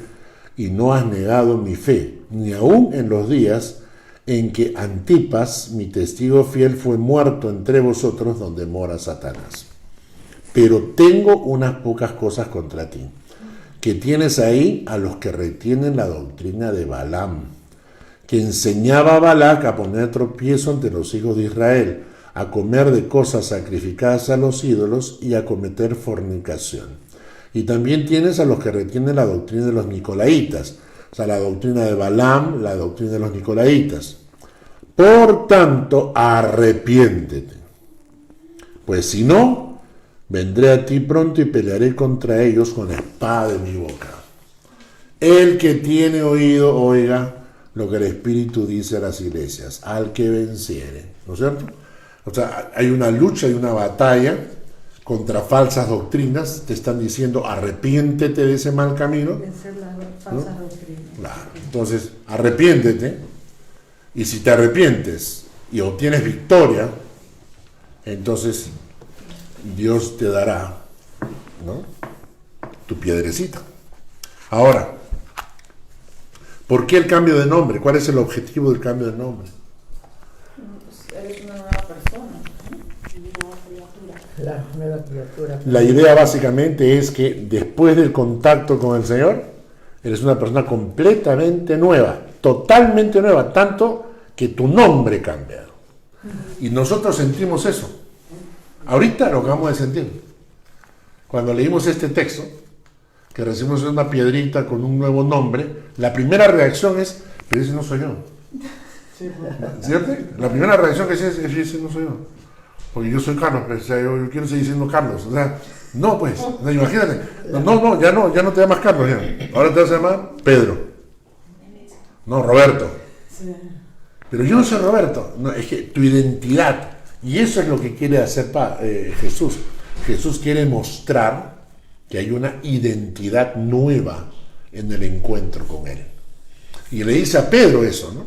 y no has negado mi fe, ni aun en los días en que Antipas, mi testigo fiel, fue muerto entre vosotros, donde mora Satanás. Pero tengo unas pocas cosas contra ti, que tienes ahí a los que retienen la doctrina de Balaam, que enseñaba a Balac a poner tropiezo ante los hijos de Israel, a comer de cosas sacrificadas a los ídolos y a cometer fornicación. Y también tienes a los que retienen la doctrina de los nicolaitas, o sea, la doctrina de Balaam, la doctrina de los nicolaitas. Por tanto, arrepiéntete, pues si no, vendré a ti pronto y pelearé contra ellos con la espada de mi boca. El que tiene oído, oiga lo que el Espíritu dice a las iglesias, al que venciere, ¿no es cierto? O sea, hay una lucha, hay una batalla contra falsas doctrinas, te están diciendo arrepiéntete de ese mal camino. Vencer las falsas doctrinas. Claro. Entonces, arrepiéntete, y si te arrepientes y obtienes victoria, entonces Dios te dará, ¿no?, tu piedrecita. Ahora, ¿por qué el cambio de nombre? ¿Cuál es el objetivo del cambio de nombre? Eres una nueva persona. La nueva criatura. La idea básicamente es que después del contacto con el Señor, eres una persona completamente nueva, totalmente nueva, tanto que tu nombre cambia. Y nosotros sentimos eso. Ahorita lo acabamos de sentir. Cuando leímos este texto, que recibimos una piedrita con un nuevo nombre, la primera reacción es, pero ese no soy yo. ¿Cierto? La primera reacción que es, ese no soy yo. Porque yo soy Carlos, pero, o sea, yo quiero seguir siendo Carlos. O sea, no, pues, o sea, imagínate. Ya no te llamas Carlos, ya. Ahora te vas a llamar Pedro. No, Roberto. Pero yo no soy Roberto. No, es que tu identidad. Y eso es lo que quiere hacer Jesús. Jesús quiere mostrar que hay una identidad nueva en el encuentro con Él. Y le dice a Pedro eso, ¿no?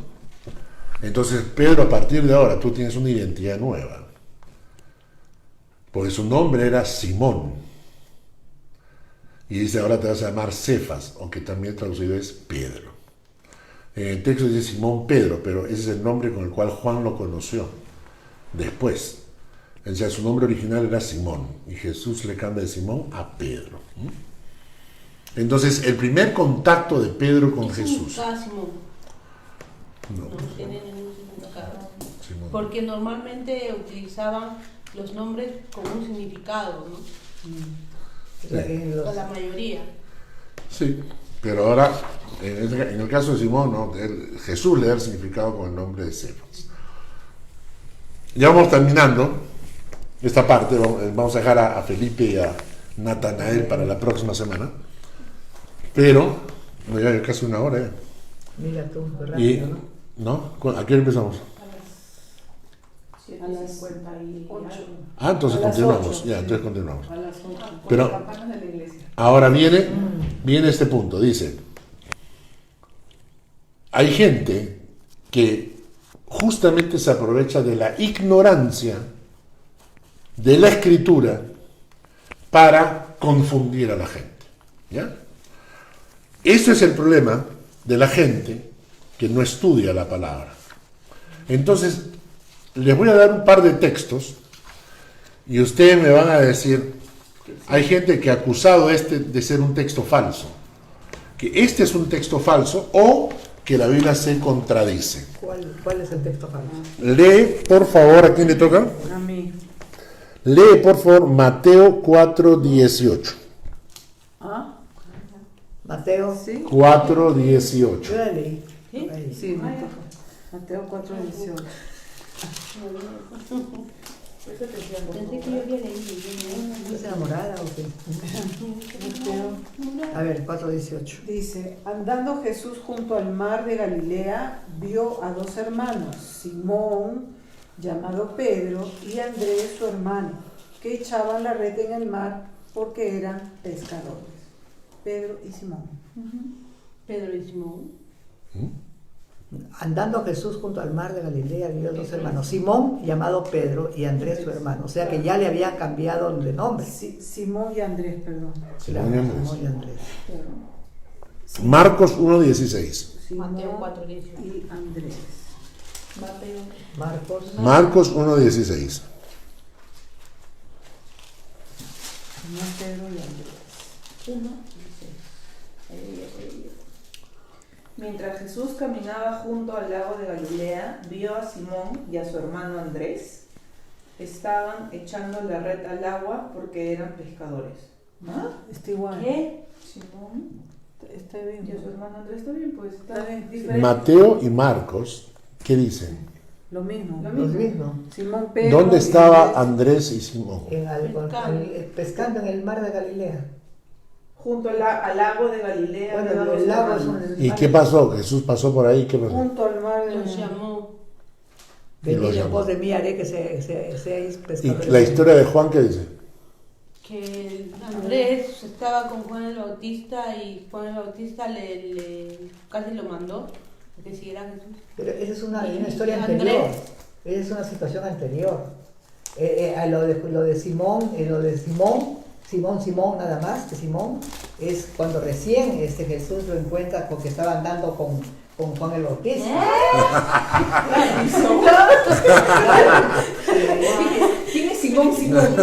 Entonces, Pedro, a partir de ahora, tú tienes una identidad nueva. Porque su nombre era Simón. Y dice, ahora te vas a llamar Cefas, aunque también traducido es Pedro. En el texto dice Simón Pedro, pero ese es el nombre con el cual Juan lo conoció después. O sea, su nombre original era Simón, y Jesús le cambia de Simón a Pedro. Entonces, el primer contacto de Pedro con Jesús. Simón. No, No tiene ningún significado. Simón. Porque normalmente utilizaban los nombres con un significado, ¿no? La mayoría. Sí, pero ahora, en el caso de Simón, ¿no?, Jesús le da el significado con el nombre de Cefas. Ya vamos terminando esta parte, vamos a dejar a Felipe y a Natanael para la próxima semana, pero ya casi una hora ya. Mira tú, rápido, ¿no? ¿A qué hora empezamos? A las 58. Ah, entonces A las continuamos, 8, ya, sí. entonces continuamos. A las 8. Pero Campanas de la iglesia. ahora viene este punto, dice, hay gente que justamente se aprovecha de la ignorancia de la escritura para confundir a la gente, ¿ya? Ese es el problema de la gente que no estudia la palabra. Entonces, les voy a dar un par de textos y ustedes me van a decir, hay gente que ha acusado de ser un texto falso, que este es un texto falso o que la Biblia se contradice. ¿Cuál es el texto falso? Lee, por favor, ¿a quién le toca? A mí. Lee, por favor, Mateo 4:18. ¿Ah? Mateo. ¿Sí? 4:18. Yo la leí. ¿Sí? Ahí. Sí, me toca. Mateo 4:18. Pensé que yo había leído. ¿Estás enamorada o qué? A ver, 4:18. Dice, andando Jesús junto al mar de Galilea, vio a dos hermanos, Simón, llamado Pedro, y Andrés, su hermano, que echaban la red en el mar porque eran pescadores. Pedro y Simón. Pedro y Simón. Andando Jesús junto al mar de Galilea, vio dos hermanos, Simón, llamado Pedro, y Andrés, su hermano. O sea que ya le habían cambiado de nombre. Simón y Andrés, perdón. Claro, Simón y Andrés. Simón y Andrés. Marcos 1:16. Simón Mateo 4:18. y Andrés. Marcos. Marcos 1:16. Simón, Pedro y Andrés. 1:16. Mientras Jesús caminaba junto al lago de Galilea, vio a Simón y a su hermano Andrés. Estaban echando la red al agua porque eran pescadores. ¿Ah? Está igual. ¿Qué? Simón Está bien. y a su hermano Andrés está bien, pues está Está bien. diferente. Mateo y Marcos, ¿qué dicen? Lo mismo. Los mismos. Simón, Pedro. ¿Dónde y estaba Andrés. Andrés y Simón? Pescando en el mar de Galilea. Junto al lago de Galilea. Bueno, de los el lago es hermanos. un... ¿Y qué pasó? Jesús pasó por ahí, ¿qué pasó? Junto al mar de Los llamó. Y lo Venid en llamó. pos de mí, haré que seáis ¿Y pescadores. la historia de Juan qué dice? Que Andrés estaba con Juan el Bautista y Juan el Bautista casi lo mandó que siguiera a Jesús. Pero esa es una historia Andrés. anterior. Esa es una situación anterior. A lo de Simón, Simón nada más, que Simón es cuando recién Jesús lo encuentra porque estaba andando con Juan el Bautista. ¿Quién es Simón? Simón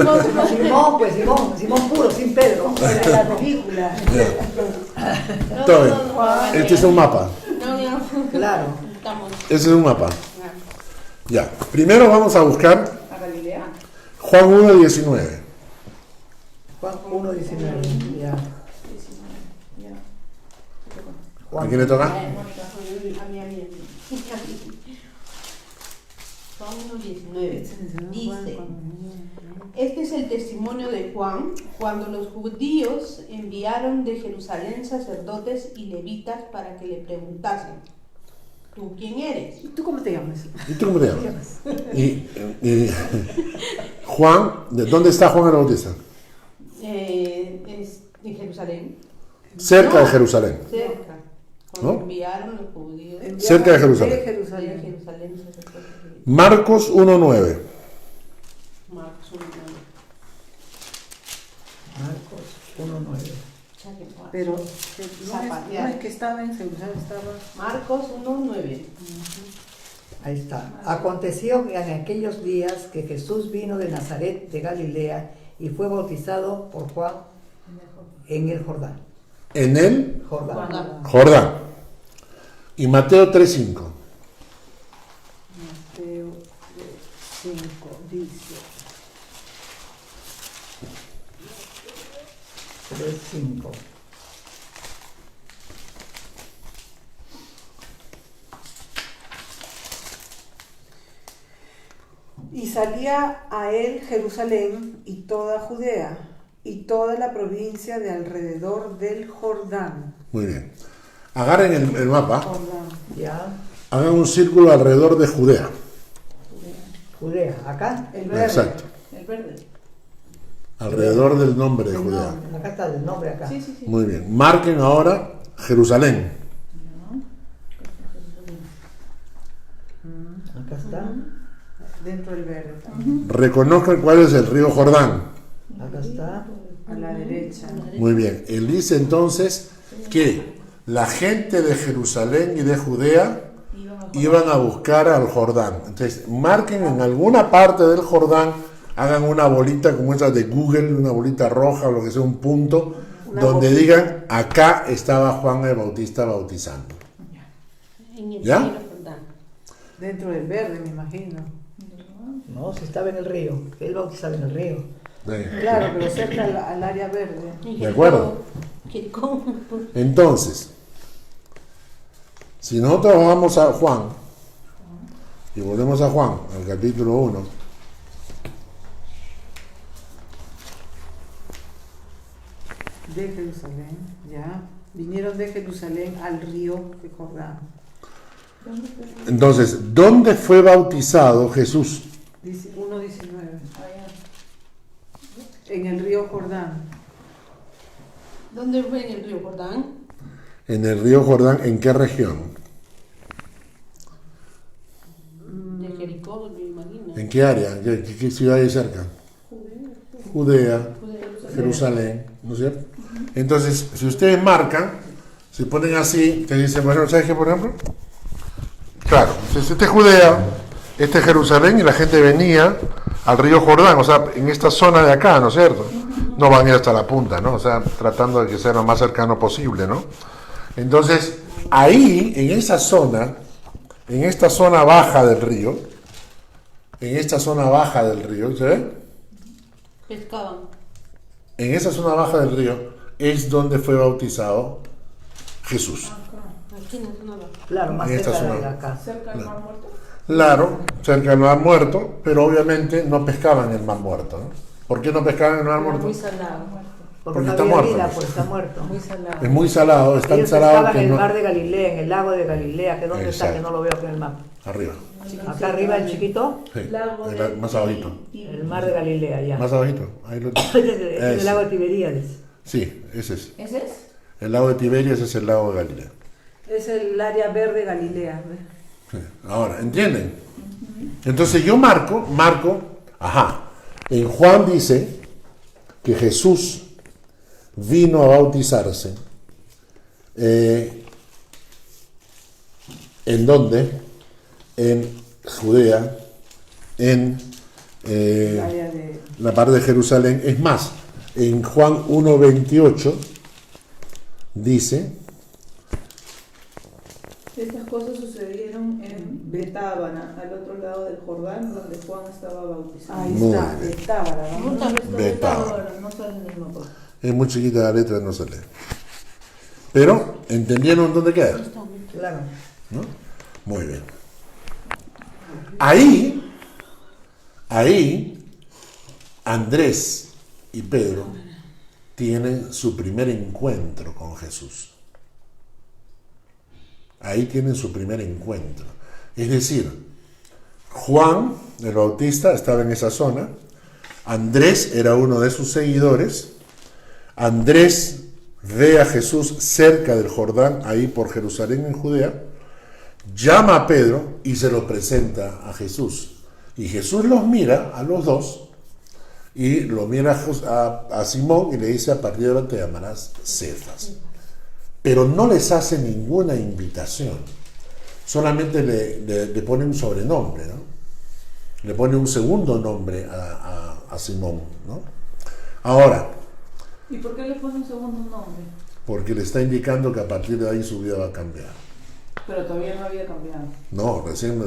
puro, sin Pedro. la película. Todo bien. Este es un mapa. Claro. Estamos. Ese es un mapa. Ya. Primero vamos a buscar ¿A Galilea? Juan 1:19. Juan 1:19. Ya. 19. Ya. ¿A quién le toca? A mí. Juan 1:19. Dice: Este es el testimonio de Juan cuando los judíos enviaron de Jerusalén sacerdotes y levitas para que le preguntasen: ¿tú quién eres? ¿Y tú cómo te llamas? ¿Y tú cómo te llamas? Y Juan, ¿dónde está Juan el Bautista? Es en Jerusalén. Cerca No. de Jerusalén. Cerca. Cuando ¿No? enviaron los judíos Cerca de Jerusalén. De de Jerusalén. Jerusalén sacerdotes y levitas. Marcos 1:9. Marcos 1:9. Marcos 1:9. Pero no es que estaba en Jerusalén, estaba. Marcos 1:9. Ahí está. Aconteció que en aquellos días que Jesús vino de Nazaret de Galilea y fue bautizado por Juan en el Jordán. En el Jordán. Jordán. Y Mateo 3:5. Mateo 5 dice. 3:5. Y salía a él Jerusalén y toda Judea y toda la provincia de alrededor del Jordán. Muy bien. Agarren el mapa, Jordán. Ya. hagan un círculo alrededor de Judea. Judea. Acá. El verde. Exacto. El verde. Alrededor del nombre de El Judea. nombre. Acá está el nombre acá. Sí. Muy bien. Marquen ahora Jerusalén. Acá está. Dentro del verde también. Reconozcan cuál es el río Jordán. Acá está. A la derecha. Muy bien. Él dice entonces que la gente de Jerusalén y de Judea iban a buscar al Jordán. Entonces, marquen en alguna parte del Jordán, hagan una bolita como esas de Google, una bolita roja o lo que sea, un punto, donde digan, acá estaba Juan el Bautista bautizando. En el ¿Ya? río Jordán. Dentro del verde, me imagino. No, si estaba en el río. Él bautizaba en el río. Claro, pero cerca al área verde. ¿De acuerdo? Jericó. Entonces, si nosotros vamos a Juan, y volvemos a Juan, al capítulo 1, De Jerusalén, ya. Vinieron de Jerusalén al río de Jordán. entonces, ¿dónde fue bautizado Jesús? 1:19. En el río Jordán. ¿Dónde fue en el río Jordán? En el río Jordán, ¿en qué región? Jericó, me imagino. ¿En qué área? ¿Qué ciudad hay cerca? Judea, Jerusalén, ¿no es cierto? Entonces, si ustedes marcan, si ponen así, te dicen, bueno, ¿sabes qué, por ejemplo? Claro, este es Judea, este es Jerusalén, y la gente venía al río Jordán, o sea, en esta zona de acá, ¿no es cierto? No van a ir hasta la punta, ¿no? O sea, tratando de que sea lo más cercano posible, ¿no? Entonces, ahí, en esta zona baja del río, ¿se ve? Pescaban. En esa zona baja del río es donde fue bautizado Jesús. Aquí no es nada. Claro, más En esta cerca de zona. acá. ¿Cerca del Mar Muerto? Claro, cerca del Mar Muerto, pero obviamente no pescaban en el Mar Muerto, ¿no? ¿Por qué no pescaban en el Mar Muerto? Muy salado. Porque Porque no está había muerto, vida, pues. pues está muerto. Muy salado. Es muy salado, es tan Ellos salado estaban que en el no... mar de Galilea, en el lago de Galilea, que dónde está, Exacto. que no lo veo aquí en el mapa. Arriba, Acá arriba el chiquito, sí, Lago de más abajito. el mar de Galilea, ya. Más abajito, ahí lo... Este es el Ese. lago de Tiberíades. Sí, ese es. ¿Ese es? El lago de Tiberias es el lago de Galilea. Es el área verde Galilea. Sí. Ahora, ¿entienden? Entonces yo marco, en Juan dice que Jesús vino a bautizarse. ¿En dónde? En Judea, en Área de... la parte de Jerusalén. Es más, en Juan 1:28 dice, Estas cosas sucedieron en Betábana, al otro lado del Jordán, donde Juan estaba bautizado. Ahí Muy está, bien. de Tábara, ¿no? ¿Dónde está Betábana. Betábana? No sale en el mapa. es muy chiquita la letra, no se lee. Pero, ¿entendieron dónde queda? Claro. ¿No? Muy bien. Ahí, Andrés y Pedro tienen su primer encuentro con Jesús. Ahí tienen su primer encuentro. Es decir, Juan, el Bautista, estaba en esa zona. Andrés era uno de sus seguidores. Andrés ve a Jesús cerca del Jordán, ahí por Jerusalén en Judea. Llama a Pedro y se lo presenta a Jesús. Y Jesús los mira a los dos y lo mira a Simón y le dice: a partir de ahora te llamarás Cefas. Pero no les hace ninguna invitación. Solamente le pone un sobrenombre, ¿no? Le pone un segundo nombre a Simón, ¿no? Ahora, ¿Y por qué le pone un segundo nombre? porque le está indicando que a partir de ahí su vida va a cambiar. Pero todavía no había cambiado. No, recién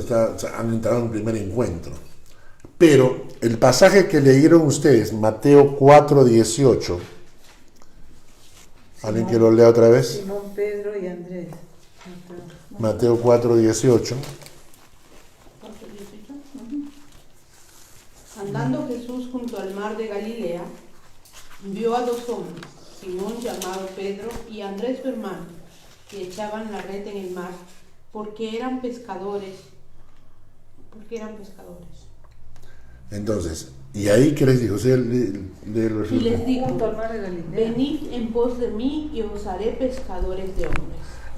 han entrado en un primer encuentro. Pero el pasaje que leyeron ustedes, Mateo 4:18, ¿alguien que lo lea otra vez? Simón, Pedro y Andrés. Mateo 4:18. Andando Jesús junto al mar de Galilea, vio a dos hombres, Simón llamado Pedro y Andrés su hermano, que echaban la red en el mar, porque eran pescadores. Entonces, ¿y ahí qué les dijo? Y les dijo: Junto al mar de Galilea. venid en pos de mí y os haré pescadores de hombres.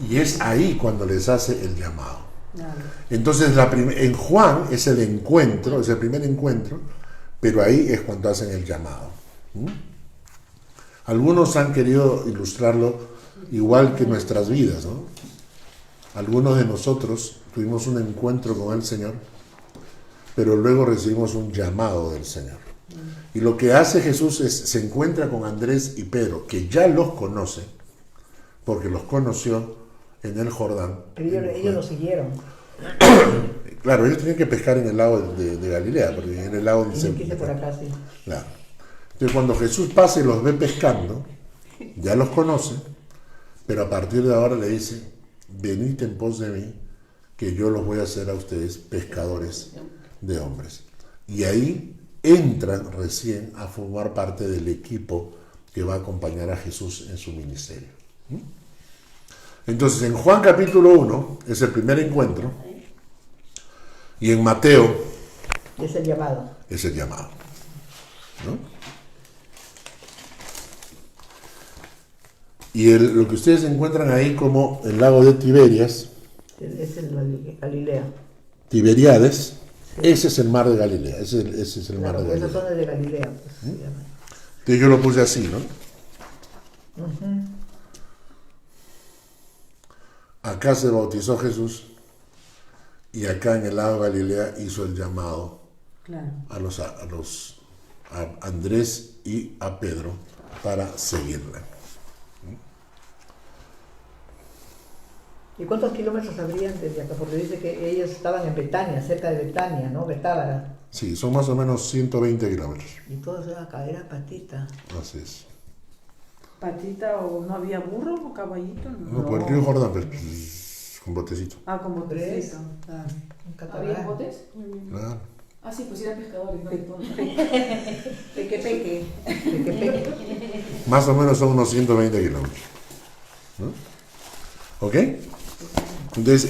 Y es ahí cuando les hace el llamado. Nada. Entonces, en Juan es el encuentro, es el primer encuentro, pero ahí es cuando hacen el llamado. ¿Mm? Algunos han querido ilustrarlo igual que nuestras vidas, ¿no? Algunos de nosotros tuvimos un encuentro con el Señor, pero luego recibimos un llamado del Señor. Y lo que hace Jesús es, se encuentra con Andrés y Pedro, que ya los conoce, porque los conoció en el Jordán. Pero ellos lo siguieron. Claro, ellos tenían que pescar en el lago de Galilea, porque en el lago Y dice... me quise por acá, sí. Claro. Entonces cuando Jesús pasa y los ve pescando, ya los conoce, pero a partir de ahora le dice: venid en pos de mí, que yo los voy a hacer a ustedes pescadores de hombres. Y ahí entran recién a formar parte del equipo que va a acompañar a Jesús en su ministerio. ¿Mm? Entonces, en Juan capítulo 1 es el primer encuentro, y en Mateo Es el llamado. es el llamado, ¿no? Y lo que ustedes encuentran ahí como el lago de Tiberias, Es el Galilea. Tiberiades, Ese es el mar de Galilea, ese es el mar Claro, de esa Galilea. zona de Galilea, pues, se llama. Entonces yo lo puse así, ¿no? Acá se bautizó Jesús y acá en el lago de Galilea hizo el llamado Claro. a Andrés y a Pedro para seguirle. ¿Y cuántos kilómetros habrían desde acá? Porque dice que ellos estaban en Betania, cerca de Betania, ¿no? Betábara. Sí, son más o menos 120 kilómetros. Y todo se va a caer a patita. Así es. ¿Patita o no había burro o caballito? No, por el río Jordán, pero con botecito. Ah, como ¿Tres? botecito. Ah, un ¿Había catamarán. botes? Claro. Ah, sí, pues eran pescadores, ¿no? Peque, peque. Peque, peque. Más o menos son unos 120 kilómetros. ¿no? ¿Ok? Entonces,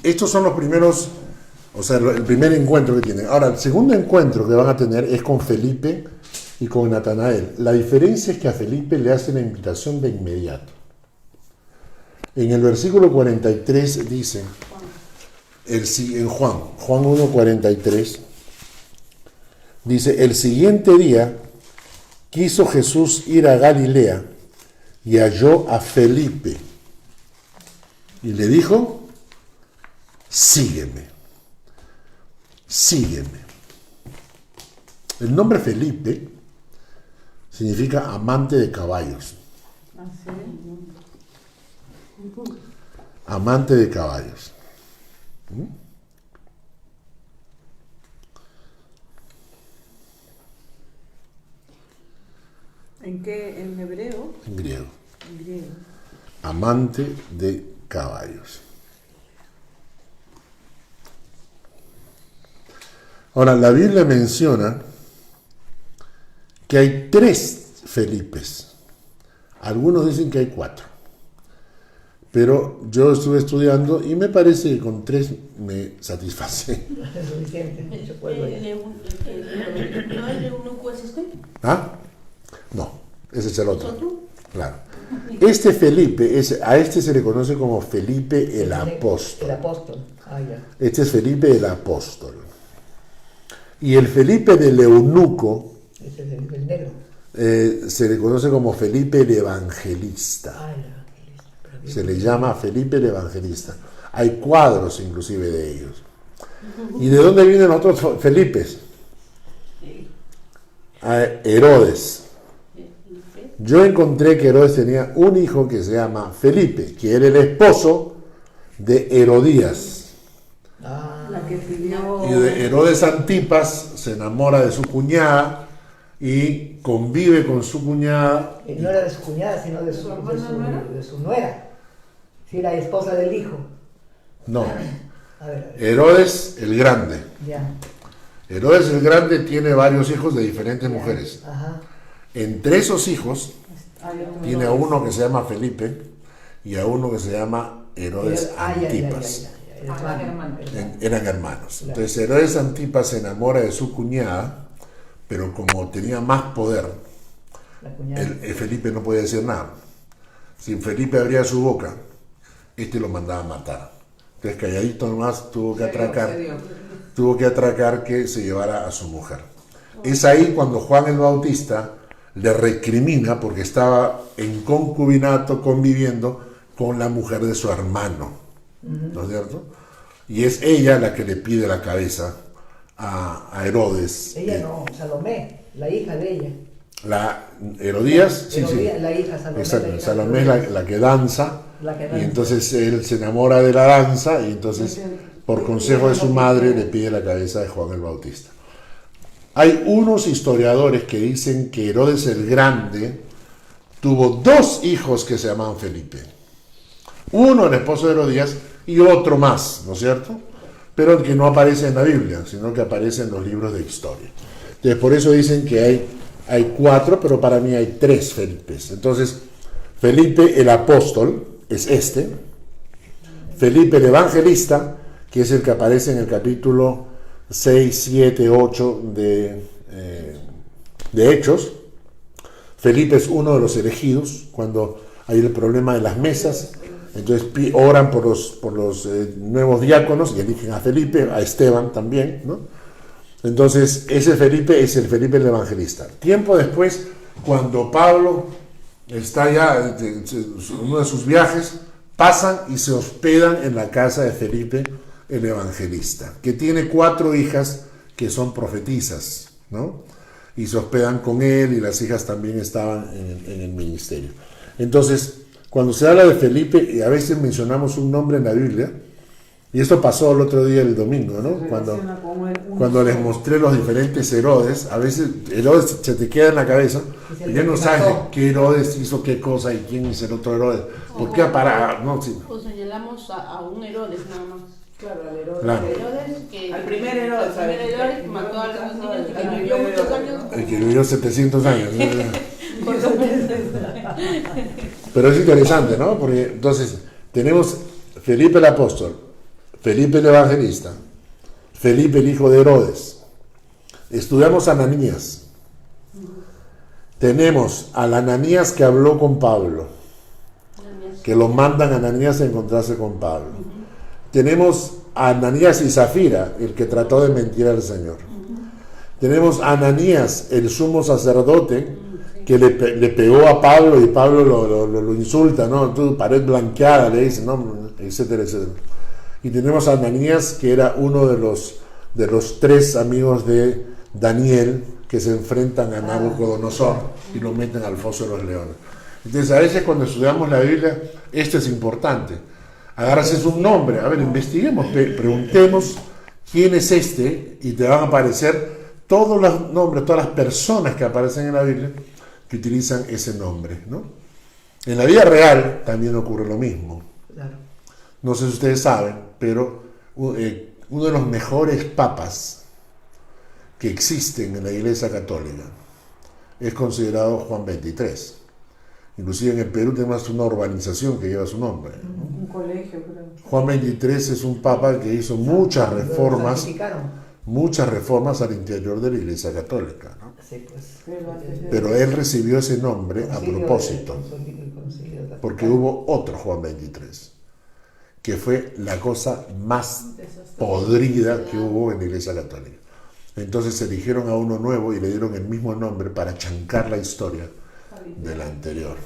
estos son los primeros, o sea, el primer encuentro que tienen. Ahora, el segundo encuentro que van a tener es con Felipe y con Natanael. La diferencia es que a Felipe le hace la invitación de inmediato. En el versículo 43 dice, en Juan 1:43, dice, el siguiente día quiso Jesús ir a Galilea y halló a Felipe y le dijo, sígueme, sígueme. El nombre Felipe significa amante de caballos. Ah, sí. Amante de caballos. ¿En qué? ¿En hebreo? En griego. En griego. Amante de caballos. Ahora, la Biblia menciona que hay 3 Felipes. Algunos dicen que hay 4. Pero yo estuve estudiando y me parece que con 3 me satisface. Es suficiente, mucho pueblo ya. ¿No el eunuco es este? ¿Ah? No, ese es el ¿Es otro. otro? Claro. Este Felipe, a este se le conoce como Felipe el Apóstol. El apóstol. Ah, ya. Este es Felipe el Apóstol. Y el Felipe del Eunuco Ese es el negro. se le conoce como Felipe el Evangelista. Ah, el evangelista. Pero bien. Se le llama Felipe el Evangelista. Hay cuadros inclusive de ellos. ¿Y de dónde vienen otros Felipes? Herodes. Yo encontré que Herodes tenía un hijo que se llama Felipe, que era el esposo de Herodías. Ah, La que pidió. Y de Herodes Antipas se enamora de su cuñada y convive con su cuñada. no era de su cuñada, sino de su nuera. Sí, la esposa del hijo. No, A ver, Herodes el Grande. ya. Herodes el Grande tiene varios hijos de diferentes mujeres. Ajá. Entre esos hijos Hay otro. tiene a uno que se llama Felipe y a uno que se llama Herodes Ah, ya, Antipas. ya. Hermano. Eran hermanos. Entonces Herodes Antipas se enamora de su cuñada, pero como tenía más poder, La cuñada. Felipe no podía decir nada. Si Felipe abría su boca, este lo mandaba a matar. Entonces calladito nomás tuvo que atracar que se llevara a su mujer. Es ahí cuando Juan el Bautista le recrimina porque estaba en concubinato conviviendo con la mujer de su hermano, ¿no es cierto? Y es ella la que le pide la cabeza a Herodes. Ella no, Salomé, la hija de ella. La Herodías, sí, sí. La hija Salomé. Exacto, la hija Salomé es Herodías. la que danza, La que y danza. entonces él se enamora de la danza y entonces por consejo de su madre le pide la cabeza de Juan el Bautista. Hay unos historiadores que dicen que Herodes el Grande tuvo 2 hijos que se llamaban Felipe. Uno el esposo de Herodías y otro más, ¿no es cierto? Pero el que no aparece en la Biblia, sino que aparece en los libros de historia. Entonces por eso dicen que hay 4, pero para mí hay 3 Felipes. Entonces, Felipe el Apóstol es este. Felipe el Evangelista, que es el que aparece en el capítulo 6, 7, 8 de Hechos. Felipe es uno de los elegidos, cuando hay el problema de las mesas. Entonces oran por los nuevos diáconos y eligen a Felipe, a Esteban también, ¿no? Entonces ese Felipe es el Felipe el evangelista. Tiempo después, cuando Pablo está ya en uno de sus viajes, pasan y se hospedan en la casa de Felipe el evangelista, que tiene 4 hijas que son profetisas, ¿no? Y se hospedan con él, y las hijas también estaban en el ministerio. Entonces, cuando se habla de Felipe, y a veces mencionamos un nombre en la Biblia, y esto pasó el otro día, el domingo, ¿no? Cuando les mostré los diferentes Herodes, a veces Herodes se te queda en la cabeza, y ya no sabes qué Herodes hizo qué cosa y quién es el otro Herodes. ¿Por qué para? No, sí. O señalamos a un Herodes nada más. Claro, al Herodes. Claro. Al primer Herodes. El primer Herodes que mató a los niños, que vivió muchos años. El que vivió 700 años. Pero es interesante, ¿no? Porque entonces tenemos Felipe el apóstol, Felipe el evangelista, Felipe el hijo de Herodes. Estudiamos a Ananías. Tenemos al Ananías que habló con Pablo, que lo mandan a Ananías a encontrarse con Pablo. Tenemos a Ananías y Zafira, el que trató de mentir al Señor. Tenemos a Ananías, el sumo sacerdote, que le pegó a Pablo y Pablo lo insulta, ¿no? Tu pared blanqueada, le dice, ¿no? Etcétera, etcétera. Y tenemos a Ananías, que era uno de los 3 amigos de Daniel, que se enfrentan a Nabucodonosor y lo meten al foso de los leones. Entonces, a veces cuando estudiamos la Biblia, esto es importante. Agarras un nombre, a ver, investiguemos, preguntemos quién es este, y te van a aparecer todos los nombres, todas las personas que aparecen en la Biblia que utilizan ese nombre, ¿no? En la vida real también ocurre lo mismo. Claro. No sé si ustedes saben, pero uno de los mejores papas que existen en la Iglesia Católica es considerado Juan XXIII. Inclusive en el Perú tenemos una urbanización que lleva su nombre, ¿no? Un colegio, creo. Juan XXIII es un papa que hizo muchas reformas al interior de la Iglesia Católica, ¿no? Sí, pues. Pero él recibió ese nombre a propósito, porque hubo otro Juan XXIII, que fue la cosa más podrida que hubo en la Iglesia Católica. Entonces eligieron a uno nuevo y le dieron el mismo nombre para chancar la historia del anterior.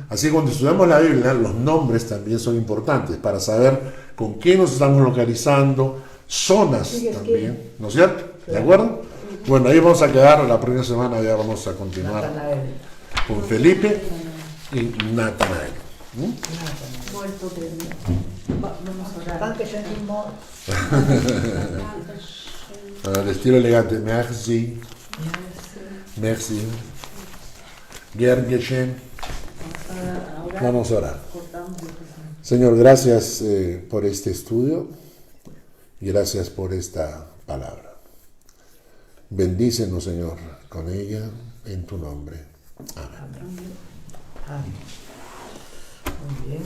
Así que cuando estudiamos la Biblia, los nombres también son importantes para saber con qué nos estamos localizando, zonas también, ¿no es cierto? ¿De acuerdo? Bueno, ahí vamos a quedar, la próxima semana ya vamos a continuar con Felipe y Natanael. Muerto de vamos a orar. Al estilo elegante, merci, merci, gern geschehen. Vamos a orar. Señor, gracias por este estudio y gracias por esta palabra. Bendícenos, Señor, con ella en tu nombre. Amén. Amén. Muy bien.